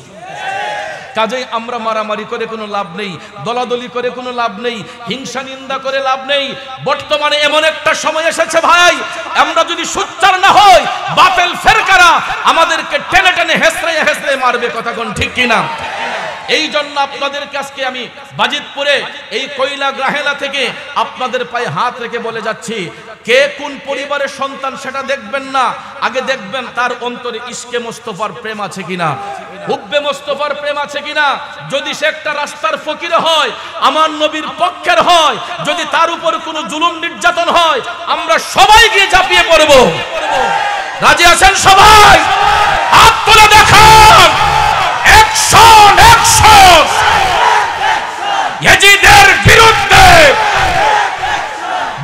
কাজেই আমরা মারামারি করে কোনো লাভ নেই, দলাদলি করে কোনো লাভ নেই, হিংসা নিন্দা করে লাভ নেই। বর্তমানে এমন একটা সময় এসেছে ভাই, আমরা যদি সোচ্চার না হই, বাতিল ফেরকারা আমাদেরকে টেনে টেনে হেসড়ে হেসড়ে মারবে। কথা কোন ঠিক কিনা? এই জন্য আপনাদের কাছে আমি বাজিতপুরে এই কয়লা গ্রাহেলা থেকে আপনাদের পায়ে হাত রেখে বলে যাচ্ছি, কে কোন পরিবারের সন্তান সেটা দেখবেন না, আগে দেখবেন তার অন্তরে ইশকে মোস্তফার প্রেম আছে কিনা, হুব্বে মোস্তফার প্রেম আছে কিনা। যদি সে একটা রাস্তার ফকির হয়, আমার নবীর পক্ষের হয়, যদি তার উপর কোনো জুলুম নির্যাতন হয়, আমরা সবাই গিয়ে ঝাঁপিয়ে পড়ব। রাজি আছেন সবাই? হাত তুলে দেখান। Action action! ইয়াজিদের বিরুদ্ধে,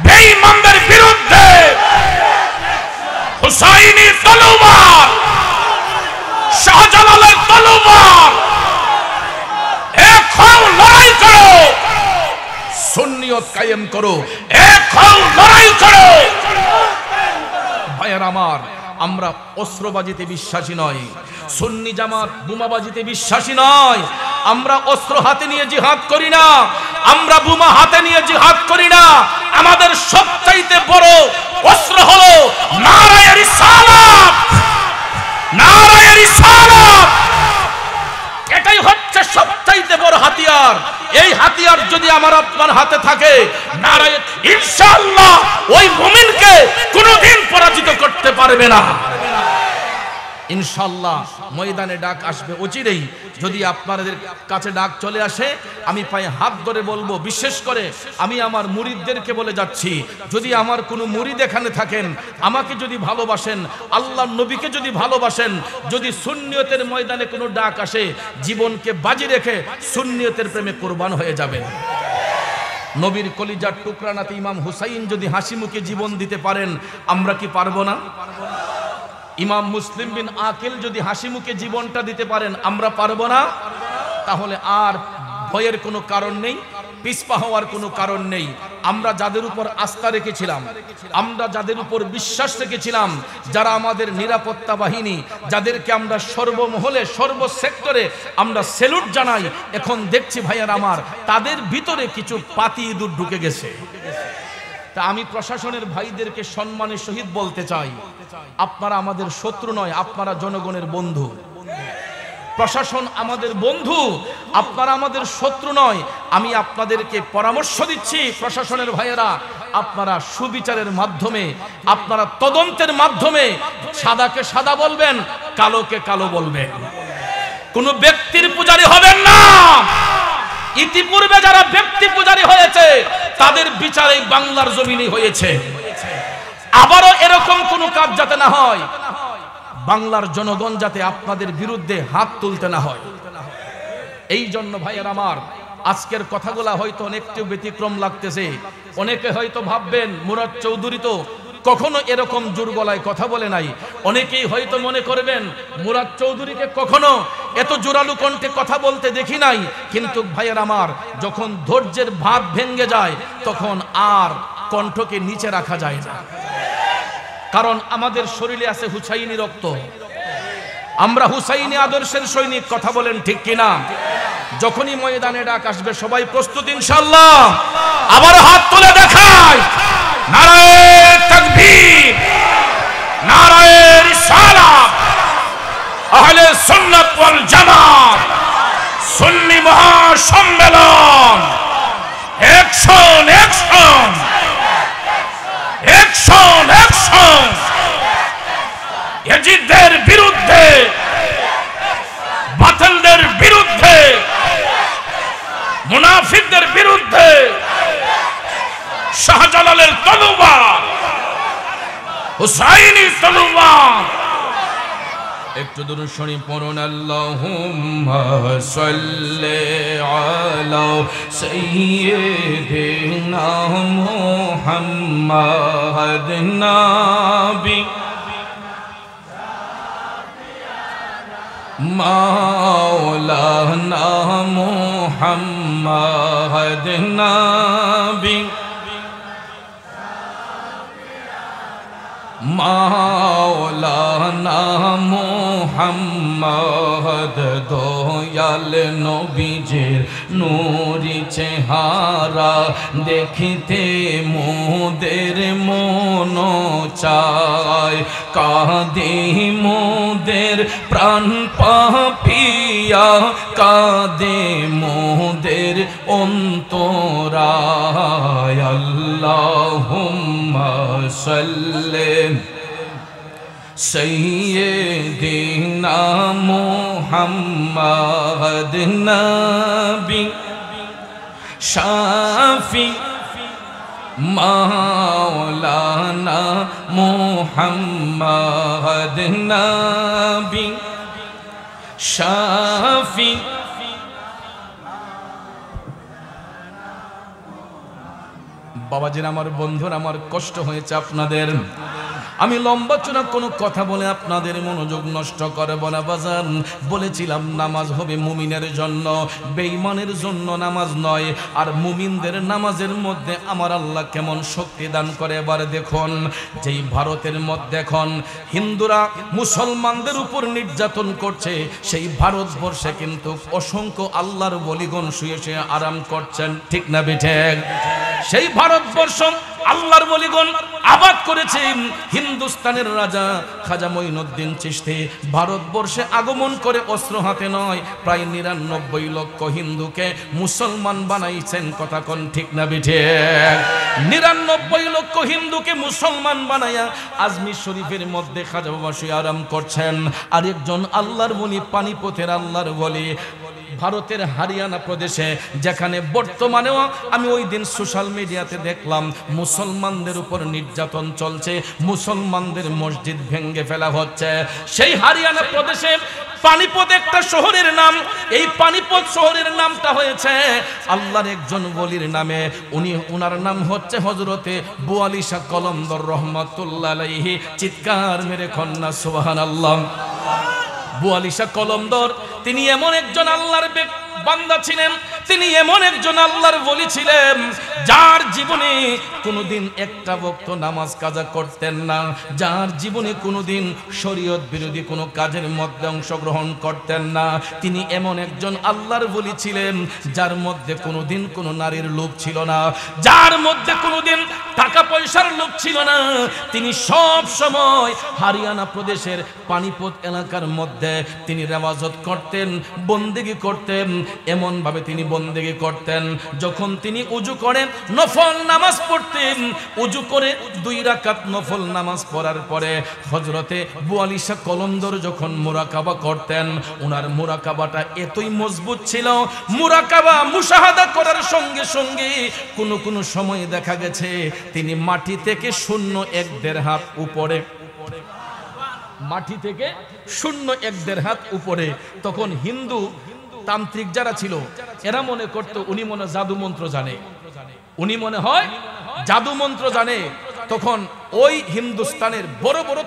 বেঈমানদের বিরুদ্ধে হুসাইনি তলোয়ার, শাহজালালের তলোয়ার, এক হও লড়াই করো, সুন্নিয়ত কায়েম করো, এক হও লড়াই করো। ভাইয়ের আমার, আমরা অস্ত্রবাজিতে বিশ্বাসী নয়, সুন্নি জামাত বোমাবাজিতে বিশ্বাসী নয়। আমরা অস্ত্র হাতে নিয়ে জিহাদ করি না, আমরা বোমা হাতে নিয়ে জিহাদ করি না। আমাদের সবচাইতে বড় অস্ত্র হলো নারায়ে রিসালাত, নারায়ে রিসালাত। এটাই হচ্ছে সবচাইতে বড় হাতিয়ার। এই হাতিয়ার যদি আমার আপনার হাতে থাকে, নারায়ে, ইনশাআল্লাহ ওই মুমিনকে কোনোদিন পরাজিত করতে পারবে না। ইনশাআল্লাহ ময়দানে ডাক আসবে অচিরেই। যদি আপনাদের কাছে ডাক চলে আসে, আমি পায়ে হাত ধরে বলবো, বিশেষ করে আমি আমার মুরিদদেরকে বলে যাচ্ছি, যদি আমার কোনো মুরিদ এখানে থাকেন, আমাকে যদি ভালোবাসেন, আল্লাহর নবীকে যদি ভালোবাসেন, যদি সুন্নিয়তের ময়দানে কোনো ডাক আসে, জীবনকে বাজি রেখে সুন্নিয়তের প্রেমে কোরবান হয়ে যাবেন। নবীর কলিজার টুকরা নাতি ইমাম হুসাইন যদি হাসি মুখে জীবন দিতে পারেন, আমরা কি পারবো না? ইমাম মুসলিম বিন আকিল যদি হাসি মুখে জীবনটা দিতে পারেন, আমরা পারবো না? তাহলে আর ভয়ের কোনো কারণ নেই, পিছপা হওয়ার কোনো কারণ নেই। আমরা যাদের উপর আস্থা রেখেছিলাম, আমরা যাদের উপর বিশ্বাস রেখেছিলাম, যারা আমাদের নিরাপত্তা বাহিনী, যাদেরকে আমরা সর্বমহলে সর্বসেক্টরে আমরা স্যালুট জানাই, এখন দেখছি ভাইয়ার আমার, তাদের ভিতরে কিছু পাতি ইঁদুর ঢুকে গেছে। তা আমি প্রশাসনের ভাইদেরকে সম্মানের সহিত বলতে চাই, আপনারা আমাদের শত্রু নয়, আপনারা জনগণের বন্ধু। প্রশাসন আমাদের বন্ধু, আপনারা আমাদের শত্রু নয়। আমি আপনাদেরকে পরামর্শ দিচ্ছি, প্রশাসনের ভাইয়েরা, আপনারা সুবিচারের মাধ্যমে, আপনারা তদন্তের মাধ্যমে সাদাকে সাদা বলবেন, কালোকে কালো বলবেন। কোন ব্যক্তির পূজারী হবেন না। ইতিপূর্বে যারা ব্যক্তি পূজারী হয়েছে, তাদের বিচার এই বাংলার জমিনে হয়েছে। আবারও এরকম কোন কাজ যাতে না হয়, বাংলার জনগণ যাতে আপনাদের বিরুদ্ধে হাত তুলতে না হয়। এই জন্য ভাইয়ের আমার, আজকের কথাগুলা হয়তো অনেকটা ব্যতিক্রম লাগতেছে। অনেকে হয়তো ভাববেন মুরাদ চৌধুরী তো কখনো এরকম জোর গলায় কথা বলে নাই। অনেকেই হয়তো মনে করবেন মুরাদ চৌধুরীকে কখনো এত জোরালো কণ্ঠে কথা বলতে দেখি নাই। কিন্তু ভাইয়ের আমার, যখন ধৈর্যের বাঁধ ভেঙে যায়, তখন আর কণ্ঠকে নিচে রাখা যায় না। কারণ আমাদের শরীরে আছে হুসাইনি রক্ত, আমরা হুসাইনি আদর্শের সৈনিক। কথা বলেন ঠিক কিনা? যখনই ময়দানে ডাক আসবে সবাই প্রস্তুত ইনশাআল্লাহ? আবার হাত তুলে দেখায় নারায়ে তাকবীর, নারায়ে রিসালাত, আহলে সুন্নাত ওয়াল জামাত, সুন্নি মহাসম্মেলন, অ্যাকশন অ্যাকশন অ্যাকশন অ্যাকশন, ইয়াজিদের বিরুদ্ধে, বাতিলদের বিরুদ্ধে, মুনাফিকদের বিরুদ্ধে শাহজালালের তলোয়ার, হুসাইনি তলোয়ার। একটু দরুদ শরীফ পড়ুন। আল্লাহুম্মা সাল্লি আলা সাইয়্যিদিনা মুহাম্মাদ নাবি মাওলানা মুহাম্মাদ নাবি মাওলানা মুহাম্মদ দয়াল নবীজির নূরি চেহারা দেখিতে মোদের মন চায়, কাঁদে মোদের প্রাণ পাপিয়া, কাঁদে মোদের অন্তরায়। আল্লাহুম্মা সাল্লি সাইয়্যিদিনা মুহাম্মাদ নাবি শাফি মাওলানা মুহাম্মাদ নাবি শাফি। বাবাজির, আমার বন্ধুরা, আমার কষ্ট হয়েছে আপনাদের। আমি লম্বা চূড়া কোনো কথা বলে আপনাদের মনোযোগ নষ্ট করব না বাজান। বলেছিলাম নামাজ হবে মুমিনের জন্য, বেঈমানের জন্য নামাজ নয়। আর মুমিনদের নামাজের মধ্যে আমার আল্লাহ কেমন শক্তি দান করে এবার দেখুন। যেই ভারতের মধ্যে এখন হিন্দুরা মুসলমানদের উপর নির্যাতন করছে, সেই ভারতবর্ষে কিন্তু অসংখ্য আল্লাহর বলিগণ শুয়ে শুয়ে আরাম করছেন, ঠিক না বিঠেক? সেই ভারতবর্ষ আল্লাহর বলিগণ আবাদ করেছে হিন্দুস্তানের রাজা খাজা মঈনুদ্দিন চিশতি। ভারতবর্ষে আগমন করে অস্ত্র হাতে নয়, প্রায় ৯৯ লক্ষ হিন্দুকে মুসলমান বানাইছেন। কথা কোন ঠিক না বিঠেক? ৯৯ লক্ষ হিন্দুকে মুসলমান বানাইয়া আজমির শরীফের মধ্যে খাজা বাবা শুয়ে আরাম করছেন। আরেকজন আল্লাহর বলি, পানিপথের আল্লাহর বলি, ভারতের হরিয়ানা প্রদেশে, যেখানে বর্তমানেও আমি ওই দিন সোশ্যাল মিডিয়াতে দেখলাম মুসলমানদের উপর নির্যাতন চলছে, মুসলমানদের মসজিদ ভেঙে ফেলা হচ্ছে। সেই হরিয়ানা প্রদেশে পানিপথ একটা শহরের নাম। এই পানিপথ শহরের নামটা হয়েছে আল্লাহর একজন ওলির নামে। উনার নাম হচ্ছে হযরতে বুয়ালি শাহ কলন্দর রহমাতুল্লাহ আলাইহি। চিৎকার মেরে কন্যা সুবহানাল্লাহ। বুয়ালি শাহ কলন্দর তিনি এমন একজন আল্লাহর বান্দা ছিলেন, তিনি এমন একজন আল্লাহর ওলি ছিলেন যার জীবনে কোনোদিন একটা ওয়াক্ত নামাজ কাজা করতেন না, যার জীবনে কোনোদিন শরীয়ত বিরোধী কোনো কাজের মধ্যে অংশগ্রহণ করতেন না। তিনি এমন একজন আল্লাহর ওলি ছিলেন যার মধ্যে কোনোদিন কোনো নারীর লোভ ছিল না, যার মধ্যে কোনোদিন টাকা পয়সার লোভ ছিল না। তিনি সব সময় হরিয়ানা প্রদেশের পানিপথ এলাকার মধ্যে তিনি রেওয়াজত করতেন, বন্দেগী করতেন। এমন ভাবে তিনি বন্দেগী করতেন, যখন তিনি উজু করেন নফল নামাজ পড়তেন, উজু করে 2 রাকাত নফল নামাজ পড়ার পরে হযরতে বুয়ালি শাহ কলন্দর যখন মুরাকাবা করতেন, ওনার মুরাকাবাটা এতই মজবুত ছিল, মুরাকাবা মুশাহাদা করার সঙ্গে সঙ্গে কোনো সময় দেখা গেছে তিনি মাটি থেকে 0.1 হাত উপরে, মাটি থেকে 0.1 হাত উপরে। তখন হিন্দু তান্ত্রিক যারা ছিল এরা মনে করত উনি মনে জাদু মন্ত্র জানে, উনি মনে হয় জাদু মন্ত্র জানে। তখন ওই হিন্দুস্তানের বড় বড়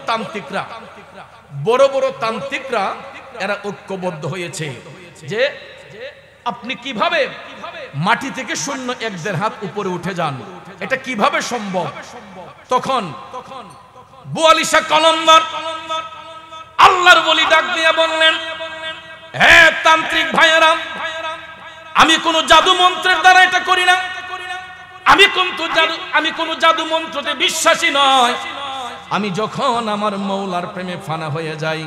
তান্ত্রিকরা এরা ঐক্যবদ্ধ হয়েছে যে আপনি কিভাবে মাটি থেকে 0.1 হাত উপরে উঠে যান, এটা কিভাবে সম্ভব? তখন বুয়ালিশা কলন্দর আল্লাহর বলি ডাক দিয়ে বললেন, হে তান্ত্রিক ভাইয়েরা, আমি কোন জাদু মন্ত্রের দ্বারা এটা করি না, আমি কোন জাদু মন্ত্রতে বিশ্বাসী নয়। আমি যখন আমার মৌলার প্রেমে ফানা হয়ে যাই,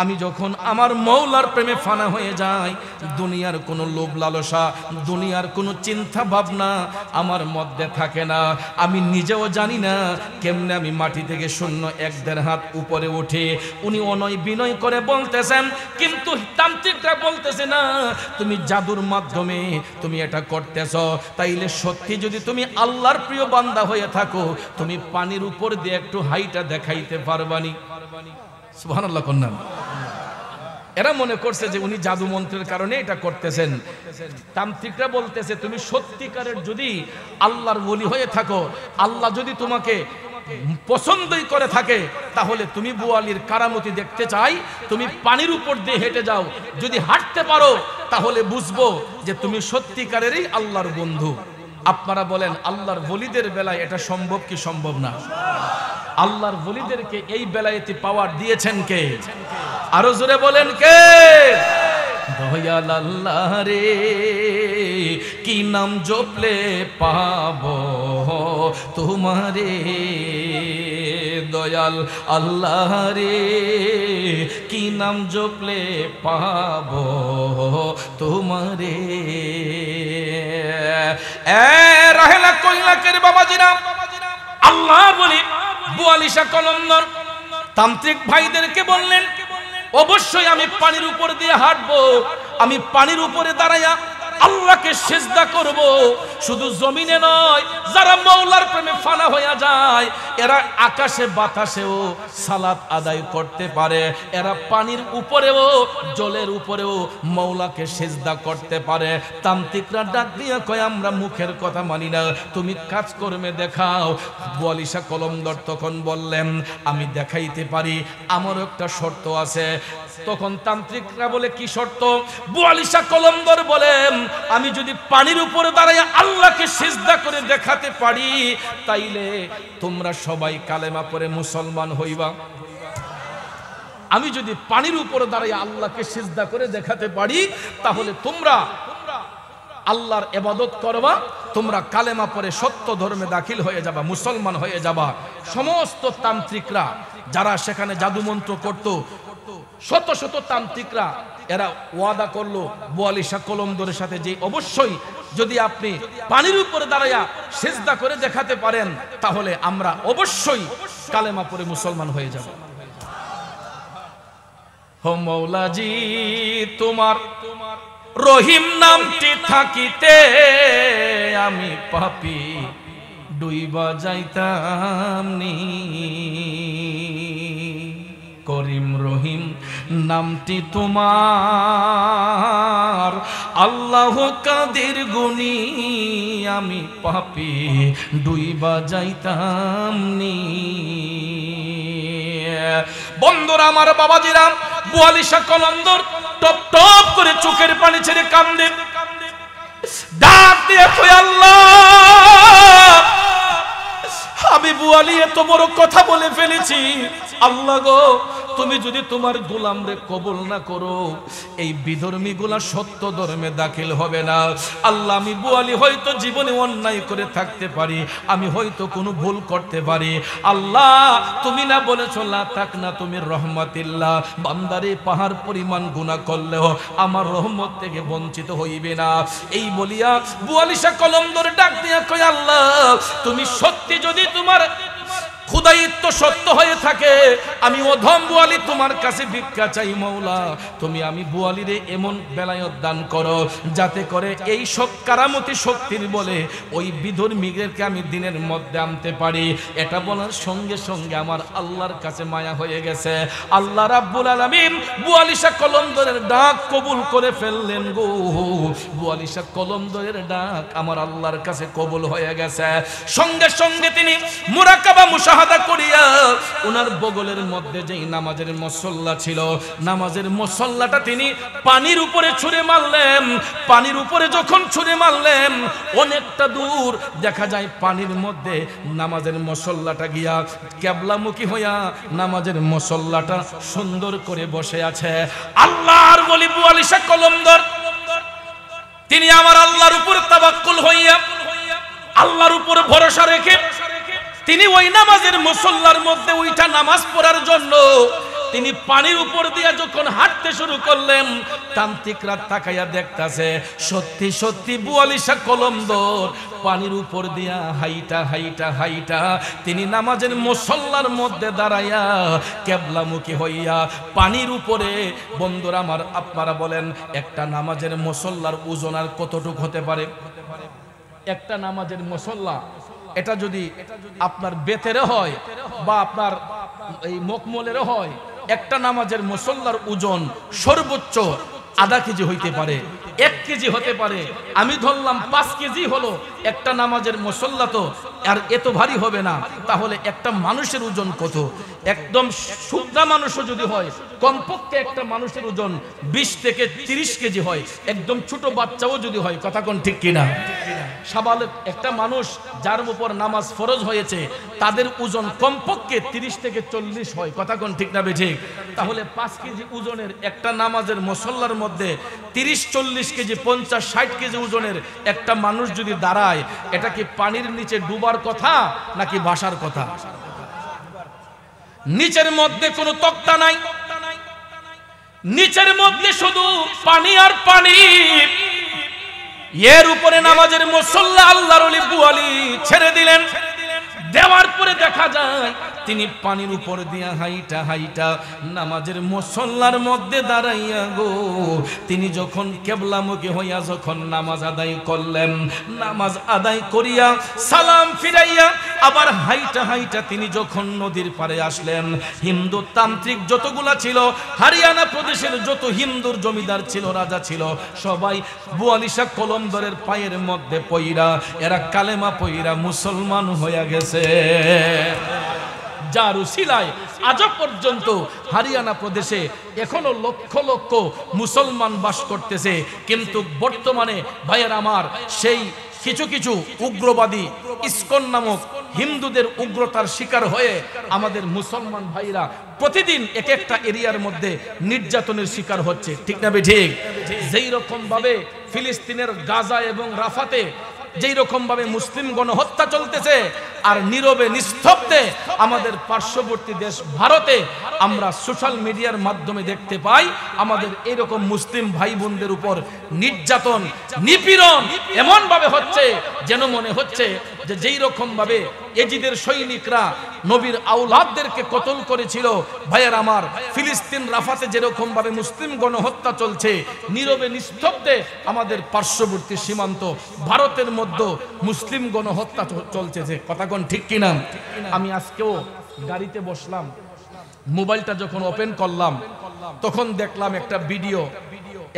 আমি যখন আমার মৌলার প্রেমে ফানা হয়ে যাই, দুনিয়ার কোনো লোভ লালসা, দুনিয়ার কোনো চিন্তা ভাবনা আমার মধ্যে থাকে না। আমি নিজেও জানি না কেমনে আমি মাটি থেকে শূন্য 1-1.5 হাত উপরে উঠে। উনি অনয় বিনয় করে বলতেছেন, কিন্তু তান্ত্রিকরা বলতেছে না, তুমি জাদুর মাধ্যমে তুমি এটা করতেছ, তাইলে সত্যি যদি তুমি আল্লাহর প্রিয় বান্দা হয়ে থাকো, তুমি পানির উপর দিয়ে একটু হাইটা দেখাইতে পারবানি? সুবহানাল্লাহ কন্যা। এরা মনে করছে যে উনি জাদু মন্ত্রের কারণে এটা করতেছেন। তান্ত্রিকরা বলতেছে, তুমি সত্যিকারের যদি আল্লাহর ওলি হয়ে থাকো, আল্লাহ যদি তোমাকে পছন্দই করে থাকে, তাহলে তুমি বুয়ালির কারামতি দেখতে চাই, তুমি পানির উপর দিয়ে হেঁটে যাও, যদি হাঁটতে পারো তাহলে বুঝবো যে তুমি সত্যিকারেরই আল্লাহর বন্ধু। আপনারা বলেন, আল্লাহর ওলিদের বেলায় এটা সম্ভব কি সম্ভব না? আল্লাহর ওলিদেরকে এই বেলায়েতে পাওয়ার দিয়েছেন কে? আরো জোরে বলেন কে? দয়াল আল্লাহ রে, কি নাম জপলে পাবো তোমারে, দয়াল আল্লাহ রে, কি নাম জপলে পাবো তোমারে। রাহেলা কইলাকের বাবাজিরা, আল্লাহ বলি বুয়ালিশা কলন্দর তান্ত্রিক ভাইদেরকে বললেন, অবশ্যই আমি পানির উপর দিয়ে হাঁটবো, আমি পানির উপরে দাঁড়াইয়া আল্লাহকে সিজদা করব। শুধু জমিনে নয়, যারা মওলার প্রেমে ফানা হয়ে যায়, এরা আকাশে বাতাসেও সালাত আদায় করতে পারে, এরা পানির উপরেও জলের উপরেও মওলাকে সিজদা করতে পারে। তান্ত্রিকরা ডাক দিয়ে কয়, আমরা মুখের কথা মানি না, তুমি কাজ কর্মে দেখাও। বুয়ালিশা কলন্দর তখন বললেন, আমি দেখাইতে পারি, আমার একটা শর্ত আছে। তখন তান্ত্রিকরা বলে, কি শর্ত? বুয়ালিশা কলন্দর বলেন, আমি যদি পানির উপরে দাঁড়ায় আল্লাহকে সিজদা করে দেখাতে পারি, তাইলে তোমরা সবাই কালেমা পড়ে মুসলমান হইবা। আমি যদি পানির উপরে দাঁড়ায় আল্লাহকে সিজদা করে দেখাতে পারি, তাহলে তোমরা আল্লাহর ইবাদত করবা, তোমরা কালেমা পড়ে সত্য ধর্মে দাখিল হয়ে যাবা, মুসলমান হয়ে যাবা। সমস্ত তান্ত্রিকরা যারা সেখানে জাদুমন্ত্র করত, শত শত তান্ত্রিকরা এরা ওয়াদা করলো বুয়ালিশা কলন্দরের সাথে, যে অবশ্যই যদি আপনি পানির উপরে দাঁড়াইয়া সিজদা করে দেখাতে পারেন, তাহলে আমরা অবশ্যই কালেমা পড়ে মুসলমান হয়ে যাব। হো মৌলাজি, তোমার রহিম নামটি থাকিতে আমি পাপী ডুইবা যাইতাম নি, করিম রহিম নামটি তোমার, আল্লাহ কাদের গুণী আমি পাপী ডুইবা যাইতাম নি। বন্ধুরা আমার, বাবাজিরা, বুয়ালিশা কলন্দর টপ টপ করে চোখের পানি ছেড়ে কান্দে, ডাক দিয়ে কই, আল্লাহ, আমি বুয়ালি এত বড় কথা বলে ফেলেছি, আল্লাহ গো, তুমি যদি তোমার গোলামরে কবুল না করো, এই বিধর্মী গুলা সত্য ধর্মে দাখিল হবে না। আল্লাহ, আমি বুয়ালি হয়তো জীবনে অন্যায় করে থাকতে পারি, আমি হয়তো কোনো ভুল করতে পারি, আল্লাহ তুমি না বলেছো লা তাকনা তুমি রহমাতিল্লাহ, বান্দারে পাহাড় পরিমাণ গুনাহ করলেও আমার রহমত থেকে বঞ্চিত হইবে না। এই বলিয়া বুয়ালিশা কলন্দর ডাক দিয়া কয়, আল্লাহ, তুমি সত্যি যদি তোমার খুদায়িত্ব সত্য হয়ে থাকে, আমি অধম বুয়ালি তোমার কাছে ভিক্ষা চাই। মওলা, তুমি আমি বুয়ালিরে এমন বেলায়ত দান করো, যাতে করে এই সব কারামতি শক্তির বলে ওই বিধর্মীদেরকে আমি দিনের মধ্যে আনতে পারি। এটা বলার সঙ্গে সঙ্গে আমার আল্লাহর কাছে মায়া হয়ে গেছে। আল্লাহ রাব্বুল আলামিন বুয়ালিশা কলন্দরের ডাক কবুল করে ফেললেন গো। বুয়ালিশা কলন্দরের ডাক আমার আল্লাহর কাছে কবুল হয়ে গেছে। সঙ্গে সঙ্গে তিনি মুরাকাবা মুশাহাদা মুশাহাদা করিয়া ওনার বগলের মধ্যে যেই নামাজের মুসল্লা ছিল, নামাজের মুসল্লাটা তিনি পানির উপরে ছুঁড়ে মারলেন। পানির উপরে যখন ছুঁড়ে মারলেন, অনেকটা দূর দেখা যায় পানির মধ্যে নামাজের মুসল্লাটা গিয়া কিবলামুখী হইয়া নামাজের মুসল্লাটা সুন্দর করে বসে আছে। আল্লাহর ওলি আবু আলী শাহ কলমদর তিনি আমার আল্লাহর উপর তাওয়াক্কুল হইয়া আল্লাহর উপর ভরসা রেখে তিনি ওই নামাজের মুসল্লার মধ্যে উঠা নামাজ পড়ার জন্য তিনি পানির উপর দিয়া যখন হাঁটতে শুরু করলেন, তান্ত্রিকরা তাকাইয়া দেখতাছে সত্যি সত্যি আবু আলী শাহ কলমদর পানির উপর দিয়া হাইটা হাইটা হাইটা তিনি নামাজের মুসল্লার মধ্যে দাঁড়াইয়া কিবলামুখী হইয়া পানির উপরে। বন্ধুরা আমার, আপনারা বলেন একটা নামাজের মুসল্লার ওজন আর কতটুক হতে পারে? একটা নামাজের মুসল্লা এটা যদি আপনার বেতেরও হয় বা আপনার এই মকমলেরও হয়, একটা নামাজের মুসল্লার ওজন সর্বোচ্চ আধা কেজি হইতে পারে, 1 কেজি হতে পারে। আমি ধরলাম 5 কেজি হলো একটা নামাজের মুসল্লা, তো আর এত ভারী হবে না। তাহলে একটা মানুষের ওজন কত? একদম শুদ্ধা মানুষও যদি হয়, কমপক্ষে একটা মানুষের ওজন 20 থেকে 30 কেজি হয়। একদম ছোট বাচ্চাও যদি হয়, কথা কোন ঠিক কিনা? সাবালক একটা মানুষ যার উপর নামাজ ফরজ হয়েছে তাদের ওজন কমপক্ষে 30 থেকে 40 হয়, কথা কোন ঠিক না বেঠিক? তাহলে 5 কেজি ওজনের একটা নামাজের মুসল্লার মধ্যে 30-40 কেজি 50-60 কেজি ওজনের একটা মানুষ যদি দাঁড়ায়, এটা কি পানির নিচে ডুবার কথা নাকি ভাসার কথা? নিচের মধ্যে কোনো তক্তা নাই, নিচের মধ্যে শুধু পানি আর পানি। এর উপরে নামাজের মুসল্লা আল্লাহর ওলি আবু আলী ছেড়ে দিলেন। দেওয়ার পরে দেখা যায় তিনি পানির উপর দিয়া হাইটা হাইটা নামাজের মুসল্লার মধ্যে দাঁড়াইয়া গো, তিনি যখন কিবলামুখী হইয়া যখন নামাজ আদায় করলেন, নামাজ আদায় করিয়া সালাম ফিরাইয়া আবার হাইটা হাইটা তিনি যখন নদীর পারে আসলেন, হিন্দু তান্ত্রিক যতগুলা ছিল, হরিয়ানা প্রদেশের যত হিন্দুর জমিদার ছিল, রাজা ছিল, সবাই আবু আলী শাহ কলমদরের পায়ের মধ্যে পইরা এরা কালেমা পইরা মুসলমান হইয়া গেছে। যার উসিলায় আজ পর্যন্ত হরিয়ানা প্রদেশে এখনো লক্ষ লক্ষ মুসলমান বাস করতেছে। কিন্তু বর্তমানে ভাইয়ের আমার, সেই কিছু কিছু উগ্রবাদী ইসকন নামক হিন্দুদের উগ্রতার শিকার হয়ে আমাদের মুসলমান ভাইরা প্রতিদিন এক একটা এরিয়ার মধ্যে নির্যাতনের শিকার হচ্ছে, ঠিক না বেঠিক? যেই রকম ভাবে ফিলিস্তিনের গাজা এবং রাফাতে যেই রকম ভাবে মুসলিম গণহত্যা চলতেছে, আর নীরবে নিস্তব্ধে আমাদের পার্শ্ববর্তী দেশ ভারতে আমরা সোশ্যাল মিডিয়ার মাধ্যমে দেখতে পাই আমাদের এরকম মুসলিম ভাই বোনদের উপর নির্যাতন নিপীড়ন এমন ভাবে হচ্ছে যেন মনে হচ্ছে যে যেই রকম ভাবে এজিদের সৈনিকরা নবীর আওলাদদেরকে কতল করেছিল, ভাইয়ের আমার, ফিলিস্তিন রাফাতে যেরকম ভাবে মুসলিম গণহত্যা চলছে, নীরবে নিস্তব্ধে আমাদের পার্শ্ববর্তী সীমান্ত ভারতের মধ্যে মুসলিম গণহত্যা চলছে, কথা কোন ঠিক কিনা? আমি আজকেও গাড়িতে বসলাম, মোবাইলটা যখন ওপেন করলাম তখন দেখলাম একটা ভিডিও,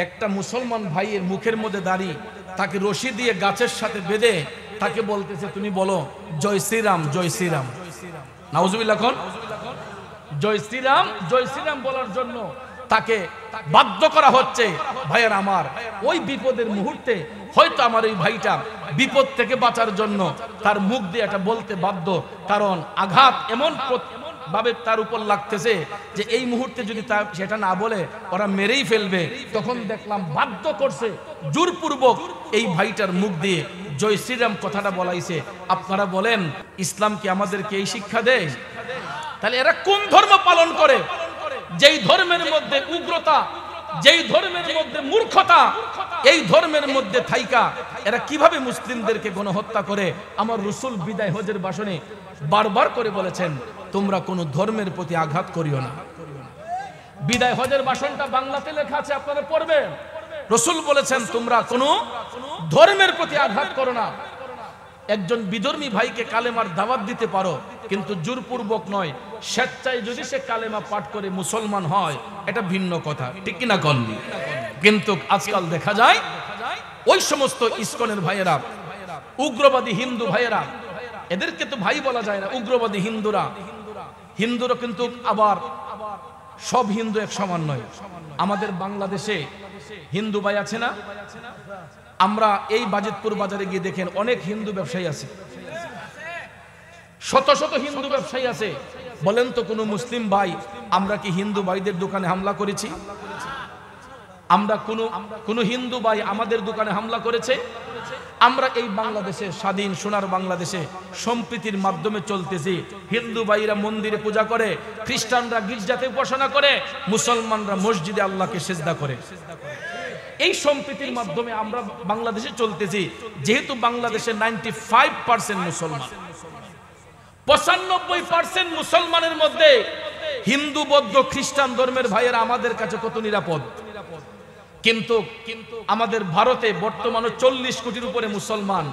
একটা মুসলমান ভাইয়ের মুখের মধ্যে দাঁড়িয়ে তাকে রশি দিয়ে গাছের সাথে বেঁধে তাকে বলতেছে, তুমি বলো জয় শ্রীরাম, জয় শ্রীরাম। নাউজুবিল্লাহ, কোন জয় শ্রীরাম, জয় শ্রীরাম বলার জন্য তাকে বাধ্য করা হচ্ছে। ভাইয়ের আমার, ওই বিপদের মুহূর্তে হয়তো আমার এই ভাইটা বিপদ থেকে বাঁচার জন্য তার মুখ দিয়ে এটা বলতে বাধ্য, কারণ আঘাত এমন ভাবে তার উপর লাগতেছে যে এই মুহূর্তে যদি সেটা না বলে ওরা মেরেই ফেলবে। তখন দেখলাম বাধ্য করছে জোরপূর্বক এই ভাইটার মুখ দিয়ে জয় শ্রীরাম কথাটা বলাইছে। আপনারা বলেন, ইসলাম কি আমাদেরকে এই শিক্ষা দেয়? তাহলে এরা কোন ধর্ম পালন করে? যেই ধর্মের মধ্যে উগ্রতা, যেই ধর্মের মধ্যে মূর্খতা, এই ধর্মের মধ্যে থাইকা এরা কিভাবে মুসলিমদেরকে গণহত্যা করে? আমার রাসূল বিদায় হজের ভাষণে বারবার করে বলেছেন, তোমরা কোনো ধর্মের প্রতি আঘাত করিও না। বিদায় হজের ভাষণটা বাংলাতে লেখা আছে, আপনারা পড়বেন। রাসূল বলেছেন, তোমরা কোনো ধর্মের প্রতি আঘাত করো না। একজন বিধর্মী ভাইকে কালেমার দাওয়াত দিতে পারো, কিন্তু জোরপূর্বক নয়। স্বেচ্ছায় যদি সে কালেমা পাঠ করে মুসলমান হয়, এটা ভিন্ন কথা, ঠিক কিনা কোন? কিন্তু আজকাল দেখা যায় ওই সমস্ত ইসকনের ভাইয়েরা, উগ্রবাদী হিন্দু ভাইয়েরা এদেরকে তো ভাই বলা যায় না, উগ্রবাদী হিন্দুরা। হিন্দুরা কিন্তু আবার সব হিন্দু এক সমান নয়। আমাদের বাংলাদেশে হিন্দু ভাই আছে না? আমরা এই বাজিতপুর বাজারে গিয়ে দেখেন অনেক হিন্দু ব্যবসায়ী আছে, শত শত হিন্দু ব্যবসায়ী আছে। বলেন তো কোন মুসলিম ভাই আমরা কি হিন্দু ভাইদের দোকানে হামলা করেছি? আমরা কোন হিন্দু ভাই আমাদের দোকানে হামলা করেছে? আমরা এই বাংলাদেশে, স্বাধীন সোনার বাংলাদেশে সম্প্রীতির মাধ্যমে চলতেছি। হিন্দু ভাইরা মন্দিরে পূজা করে, খ্রিস্টানরা গির্জাতে উপাসনা করে, মুসলমানরা মসজিদে আল্লাহকে সিজদা করে। এই সম্প্রীতির মাধ্যমে আমরা বাংলাদেশে চলতেছি। যেহেতু বাংলাদেশে 95% মুসলমান, 95% মুসলমানের মধ্যে হিন্দু, বৌদ্ধ, খ্রিস্টান ধর্মের ভাইয়েরা আমাদের কাছে কত নিরাপদ। কিন্তু আমাদের ভারতে বর্তমানে 40 কোটির উপরে মুসলমান,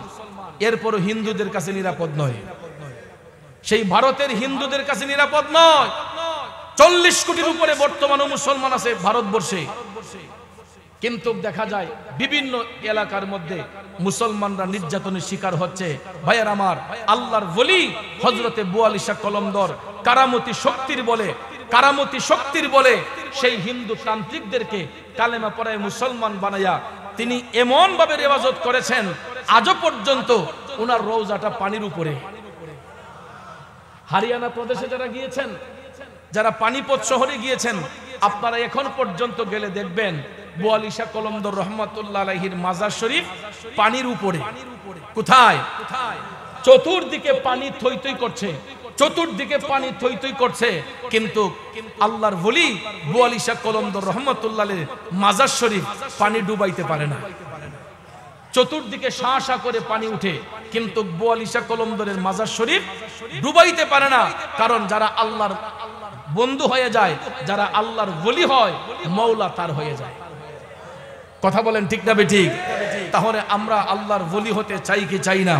এরপরও হিন্দুদের কাছে নিরাপদ নয়। সেই ভারতের হিন্দুদের কাছে নিরাপদ নয়। 40 কোটির উপরে বর্তমানে মুসলমান আছে ভারতবর্ষে, কিন্তু দেখা যায় বিভিন্ন এলাকার মধ্যে মুসলমানরা নির্যাতনের শিকার হচ্ছে। ভাইয়ের আমার, আল্লাহর ওলি হযরতে বুয়ালি শাহ কলমদর কারামতি শক্তির বলে সেই হিন্দু তান্ত্রিকদেরকে কালেমা পড়ায় মুসলমান বানায়া তিনি এমন ভাবে ইবাদত করেছেন, আজও পর্যন্ত ওনার রওজাটা পানির উপরে। হরিয়ানা প্রদেশে যারা গিয়েছেন, যারা পানিপত শহরে গিয়েছেন, আপনারা এখন পর্যন্ত গেলে দেখবেন বুয়ালি শাহ কলমদর রহমাতুল্লাহ আলাইহির মাজার শরীফ পানির উপরে। কোথায়? চতুর্দিকে পানি থই থই করছে, চতুর্দিকে পানি থই থই করছে, কিন্তু আল্লাহর ওলি বুয়ালি শাহ কলমদর রহমাতুল্লাহ আলাইহির মাজার শরীফ পানি ডুবাইতে পারে না। চতুর্দিকে শাঁ শাঁ করে পানি উঠে, কিন্তু বুয়ালি শাহ কলমদরের মাজার শরীফ ডুবাইতে পারে না। কারণ যারা আল্লাহর বন্ধু হয়ে যায়, যারা আল্লাহর ওলি হয়, মওলা তার হয়ে যায়। কথা বলেন ঠিক না বেঠিক? তাহলে আমরা আল্লাহর ওলি হতে চাই কি চাই না?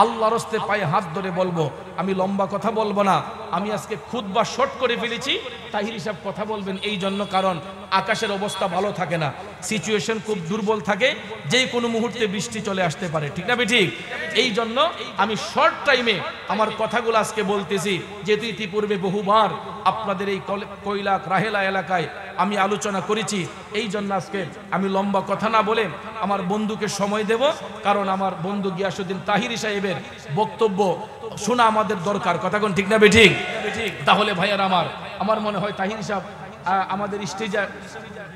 আল্লাহর রাস্তে পায়ে হাত ধরে বলবো, আমি লম্বা কথা বলবো না। আমি আজকে খুতবা শর্ট করে ফেলেছি, তাহির সাহেব কথা বলবেন এই জন্য, কারণ আকাশের অবস্থা ভালো থাকে না, সিচুয়েশন খুব দুর্বল থাকে, যে কোনো মুহূর্তে বৃষ্টি চলে আসতে পারে, ঠিক না বেঠিক? এই জন্য আমি শর্ট টাইমে আমার কথাগুলো আজকে বলতেছি। যেহেতু ইতিপূর্বে বহুবার আপনাদের এই কৈলাক রাহেলা এলাকায় আমি আলোচনা করেছি, এই জন্য আজকে আমি লম্বা কথা না বলে আমার বন্ধুকে সময় দেব, কারণ আমার বন্ধু গিয়াসউদ্দিন তাহিরি সাহেবের বক্তব্য শোনা আমাদের দরকার। কথা কোন ঠিক না বেঠিক? তাহলে ভাইয়ার আমার মনে হয় তাহিরি সাহেব আমাদের স্টেজে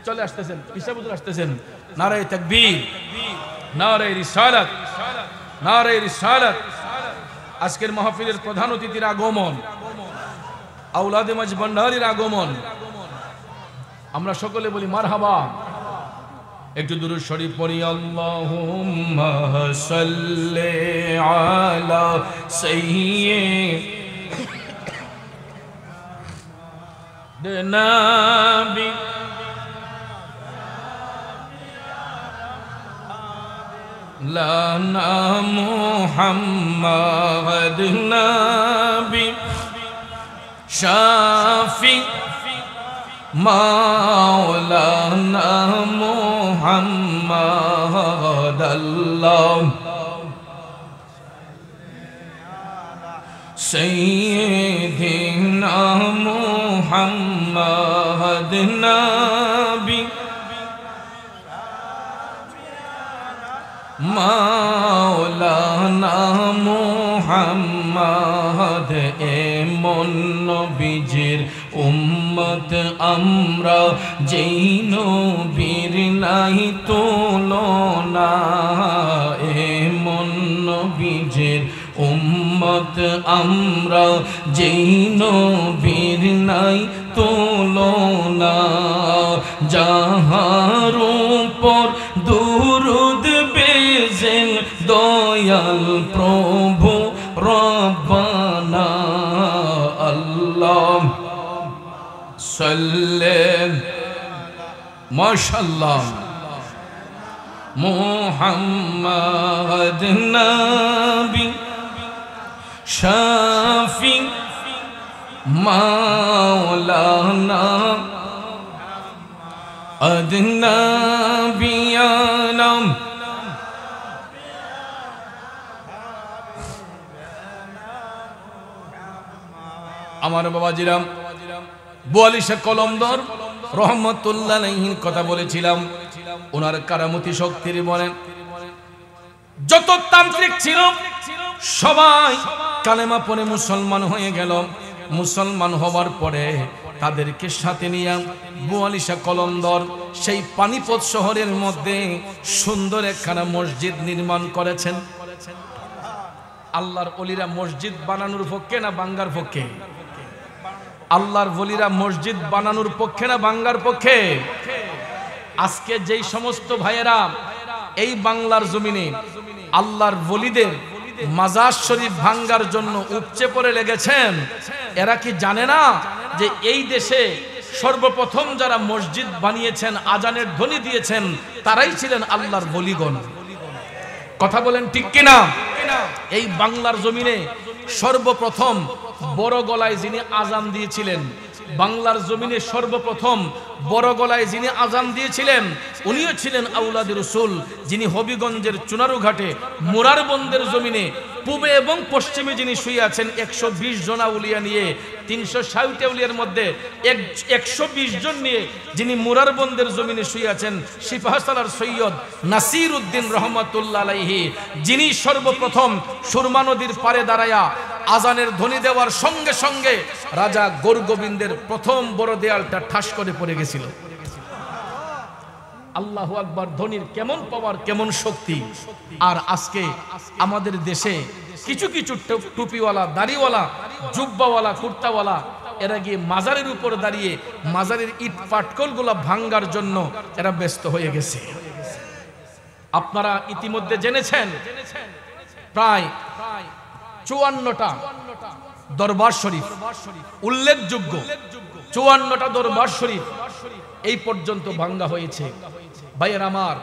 চলে আসতেছেন, হিসাবুদ্দিন আসতেছেন। নারায়ে তাকবীর, নারায়ে রিসালাত, নারায়ে রিসালাত। আজকের মাহফিলের প্রধান অতিথির আগমন, আওলাদে মাঝ ভান্ডারীর আগমন, আমরা সকলে বলি মারহাবা। একটু দুরূদ শরীফ পড়ি। আল্লাহুম্মা সাল্লি আলা সাইয়্যিদিনা লানা মুহাম্মাদ নবী শাফি মাওলানা মুহাম্মাদ আল্লাহ সাইয়্যিদিনা মুহাম্মাদ নবী মাওলানা মুহাম্মাদ। এমন নবীজির উম্মত আমরা, যেই নবীর নাই তুলনা। এমন নবীজির উম্মত আমরা, যেই নবীর নাই তুলনা। যাহার উপর দুরূদ বেজেন দয়াল প্রভু রব্বানা। আল্লাহ সাল্লেন মাশাআল্লাহ মুহাম্মাদ নবী শাফি মাওলানা আদনাবিয়ানা আমার বাবাজিরাম, 42 কলমদর রহমতুল্লাহ আলাইহির কথা বলেছিলাম। ওনার কারামতি শক্তির বলে যত তান্ত্রিক ছিল সবাই কালেমা পড়ে মুসলমান হয়ে গেল। মুসলমান হওয়ার পরে তাদেরকে সাথে নিয়ে 42 কলমদর সেই পানিপত শহরের মধ্যে সুন্দর একখানা মসজিদ নির্মাণ করেছেন। আল্লাহর ওলিরা মসজিদ বানানোর পক্ষে না ভাঙ্গার পক্ষে? আল্লাহর ওলিরা মসজিদ বানানোর পক্ষে না ভাঙ্গার পক্ষে? আজকে যেই সমস্ত ভাইয়েরা এই বাংলার জমিনে আল্লাহর ওলিদের মাজার শরীফ ভাঙ্গার জন্য উপচে পড়ে লেগেছেন, এরা কি জানে না যে এই দেশে সর্বপ্রথম যারা মসজিদ বানিয়েছেন, আজানের ধ্বনি দিয়েছেন, তারাই ছিলেন আল্লাহর ওলিগণ? কথা বলেন ঠিক কিনা? এই বাংলার জমিনে সর্বপ্রথম বড় গলায় যিনি আজান দিয়েছিলেন, বাংলার জমিনে সর্বপ্রথম বড় গলায় যিনি আজান দিয়েছিলেন, উনিও ছিলেন আউলাদে রাসূল, যিনি হবিগঞ্জের চুনারুঘাটে মুরারবন্দের জমিনে পূবে এবং পশ্চিমে যিনি শুয়ে আছেন 120 জন আউলিয়া নিয়ে, 360 আউলিয়ার মধ্যে 120 জন নিয়ে যিনি মুরারবন্দের জমিনে শুয়ে আছেন, সিপাহসালার সৈয়দ নাসির উদ্দিন রহমাতুল্লাহ আলাইহি, যিনি সর্বপ্রথম সুরমা নদীর পারে দাঁড়ায়া আজানের ধ্বনি দেওয়ার সঙ্গে সঙ্গে রাজা গোরগোবিন্দের প্রথম বড় দেয়ালটা ঠাস করে পড়ে গেছিল। আল্লাহু আকবার, ধ্বনির কেমন পাওয়ার, কেমন শক্তি! আর আজকে আমাদের দেশে কিছু কিছু টুপিওয়ালা, দাড়িওয়ালা, জুব্বাওয়ালা, কুর্তাওয়ালা এরা গিয়ে মাজারের উপর দাঁড়িয়ে মাজারের ইট পাটকলগুলো ভাঙ্গার জন্য এরা ব্যস্ত হয়ে গেছে। আপনারা ইতিমধ্যে জেনেছেন প্রায় 54টা দরবার শরীফ, উল্লেখযোগ্য 54টা দরবার শরীফ এই পর্যন্ত ভাঙ্গা হয়েছে। ভাইয়ের আমার,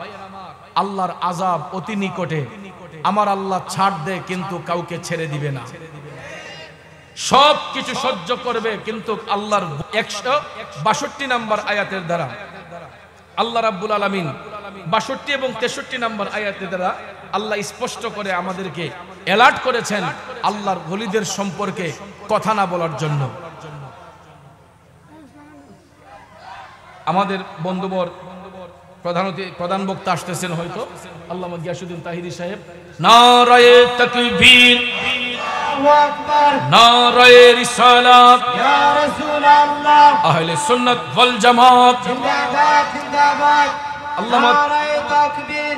আল্লাহর আযাব অতি নিকটে। আমার আল্লাহ ছাড় দেয় কিন্তু কাউকে ছেড়ে দিবে না, সব কিছু সহ্য করবে, কিন্তু আল্লাহর 162 নম্বর আয়াতের দ্বারা আল্লাহ রাব্বুল আলামিন 62 এবং 63 নম্বর আয়াতের দ্বারা আল্লাহ স্পষ্ট করে আমাদেরকে অ্যালার্ট করেছেন আল্লাহর ওলিদের সম্পর্কে কথা না বলার জন্য। আমাদের বন্ধুবর প্রধান বক্তা আসতেছেন হয়তো, আল্লামা গিয়াসউদ্দিন তাহিরি সাহেব। নারায়ে তাকবীর, আল্লাহু আকবার, নারায়ে রিসালাত, ইয়া রাসূলুল্লাহ, আহলে সুন্নাত ওয়াল জামাত জিন্দাবাদ জিন্দাবাদ, আল্লামা নারায়ে তাকবীর,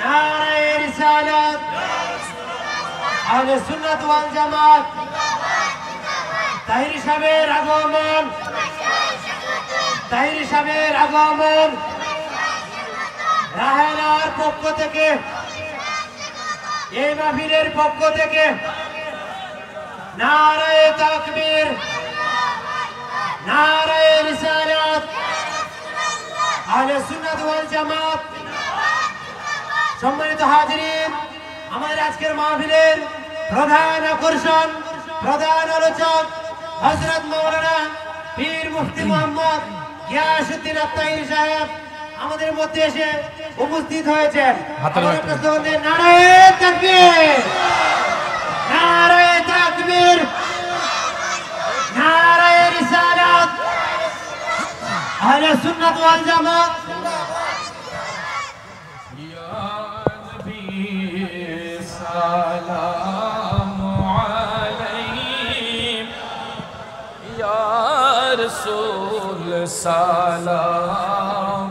নারায়ে রিসালাত, আহলে সুন্নাত ওয়াল জামাত, তাহিরি সাহেবের আগমন, তাহিরি সাহেবের আগমন, রাহেলার পক্ষ থেকে, এই মাহফিলের পক্ষ থেকে নারায়ে তাকবীর, নারায়ে রিসালাত, আহলে সুন্নাত ওয়াল জামাত। সম্মানিত হাজিরিন, আমাদের আজকের মাহফিলের প্রধান আকর্ষণ, প্রধান আলোচক হযরত মাওলানা পীর মুফতি মোহাম্মদ গিয়াসউদ্দিন আত-তাহিরি সাহেব আমাদের মধ্যে এসে উপস্থিত হয়েছেন। নারায়ে তাকবীর, নারায়ে তাকবীর, নারায়ে রিসালাত, আহলে সুন্নাত ওয়াল জামাত। ইয়া নবী সালামু আলাইহি, ইয়া রাসূল সালাম,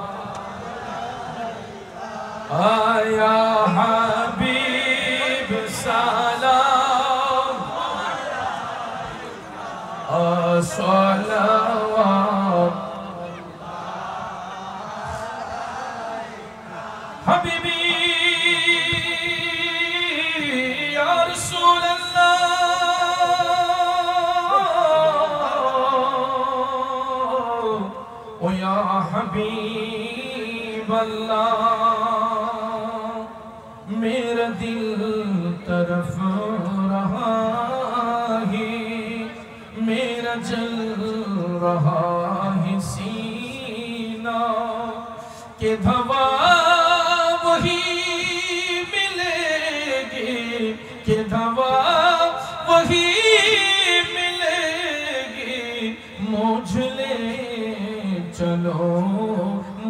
আয়া হাবিব সালাম, আসসালাওয়াত হাবিবি ইয়া রাসূলুল্লাহ, ও ইয়া হাবিব আল্লাহ, मेरा दिल तरफ रहा है, मेरा जल रहा है सीना, के धवा वही मिलेगी, के धवा वही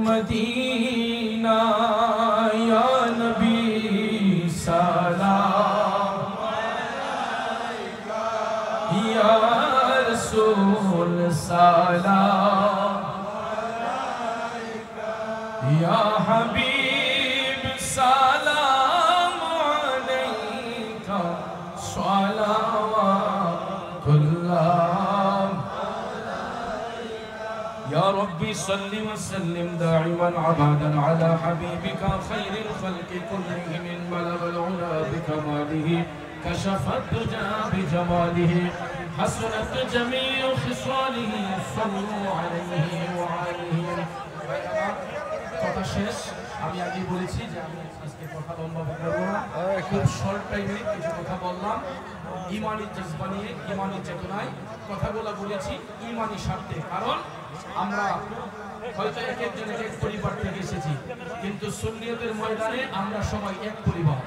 मदीना या नबी सलाम या रसूल सलाम या हबीब सलाम अलैका सलावतुल्लाह या रब्बी सल्लि व सल्लिम दाइमन अबादन अला हबीबिका खैरिल खल्क़ि कुल्लिहिम बलगल उला बिकमालिहि कशफत दुजा बिजमालिहि हसनत जमीउ खिसालिहि सल्लु अलैहि व आलिहि। কথা শেষ। আমি আগে বলেছি যে আমি আজকে কথা লম্বা করব না, খুব শর্ট টাইমে কিছু কথা বললাম। ইমানি জজবা নিয়ে, ইমানি চেতনায় কথাগুলো বলেছি ইমানি স্বার্থে। কারণ আমরা হয়তো এক একজন এক এক পরিবার থেকে এসেছি, কিন্তু সুন্নিয়তের ময়দানে আমরা সবাই এক পরিবার।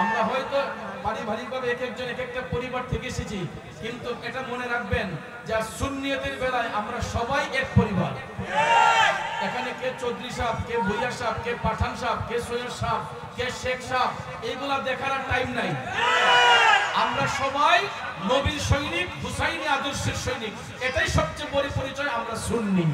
আমরা হয়তো পারিবারিকভাবে এক একজন এক একটা পরিবার থেকে এসেছি, কিন্তু এটা মনে রাখবেন যে সুন্নিয়তের বেলায় আমরা সবাই এক পরিবার। এখানে কে চৌধুরী সাহেব, কে ভুইয়া সাহেব, কে পাঠান সাহেব, কে সৈয়দ সাহেব, কে শেখ সাহেব, এইগুলা দেখার টাইম নাই। আমরা সবাই নবীর সৈনিক, হুসাইনি আদর্শের সৈনিক। এটাই সবচেয়ে বড় পরিচয়, আমরা সুন্নি।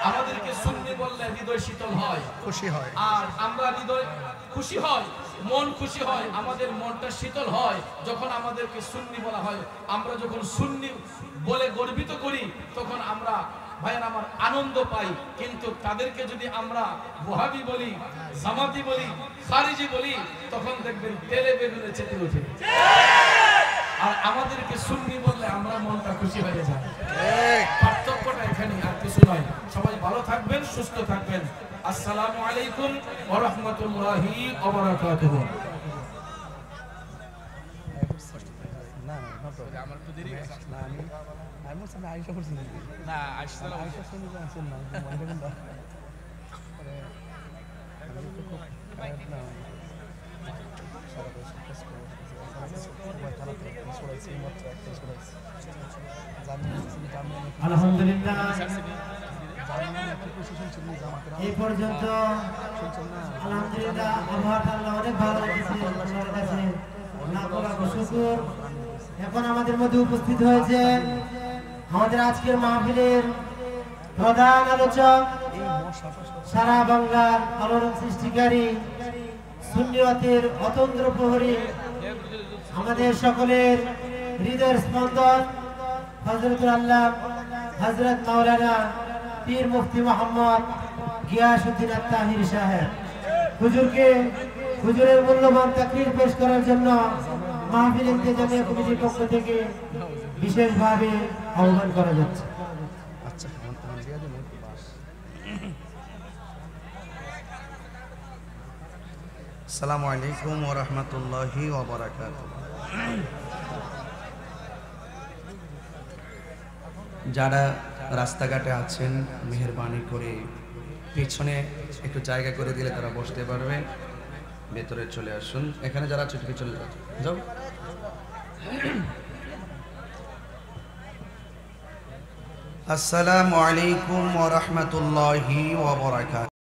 আমাদেরকে সুন্নি বললে হৃদয় শীতল হয়, খুশি হয়। আর আমরা হৃদয় খুশি হয়, মন খুশি হয়, আমাদের মনটা শীতল হয় যখন আমাদেরকে সুন্নি বলা হয়। আমরা যখন সুন্নি বলে গর্বিত করি তখন আমরা ভাইয়ের আমার আনন্দ পাই। কিন্তু তাদেরকে যদি আমরা ওয়াহাবি বলি, জামাতি বলি, খারিজি বলি, তখন দেখবেন তেলে বেগুনে চেতে ওঠে। আর আমাদেরকে সুন্নি বললে আমরা মনটা খুশি হয়ে যায়। পার্থক্যটা এখানে, আর কিছু নয়। সবাই ভালো থাকবেন, সুস্থ থাকবেন। আসসালামু আলাইকুম ওয়া রাহমাতুল্লাহি ওয়া বারাকাতুহু। আমার তো দেরি হয়েছে। না আমি বলছি না, আয়েশা করছি না, আয়েশা শুনি না, শুন না মনে করেন না। পরে আমি তো খুব টায়ার্ড না, সারা বছর কাজ করে আলহামদুলিল্লাহ। এই পর্যন্ত আলহামদুলিল্লাহ আল্লাহ অনেক ভালো লেগেছে। এখন আমাদের মধ্যে উপস্থিত হয়েছেন আমাদের আজকের মাহফিলের প্রধান আলোচক, সারা বাংলার আলোড়ন সৃষ্টিকারী, সুন্নিয়তের অতন্দ্র প্রহরী, আমাদের সকলের হৃদয়ের স্পন্দন, হযরতুল আল্লাহ হযরত মাওলানা পীর মুফতি মোহাম্মদ গিয়াসউদ্দিন আত-তাহিরি সাহেব হুজুরকে হুজুরের মূল্যবান তাকরীর পেশ করার জন্য মাহফিল ইন্তেজামিয়া কমিটির পক্ষ থেকে বিশেষভাবে আহ্বান করা যাচ্ছে।
আসসালামু আলাইকুম ওয়া রাহমাতুল্লাহি ওয়া বারাকাতুহু। যারা রাস্তাঘাটে আছেন মেহেরবানি করে পিছনে একটু জায়গা করে দিলে তারা বসতে পারবে। ভেতরে চলে আসুন। এখানে যারা চুটকি চলে যাও। আসসালামু আলাইকুম ওয়া রাহমাতুল্লাহি ওয়া বারাকাতুহু।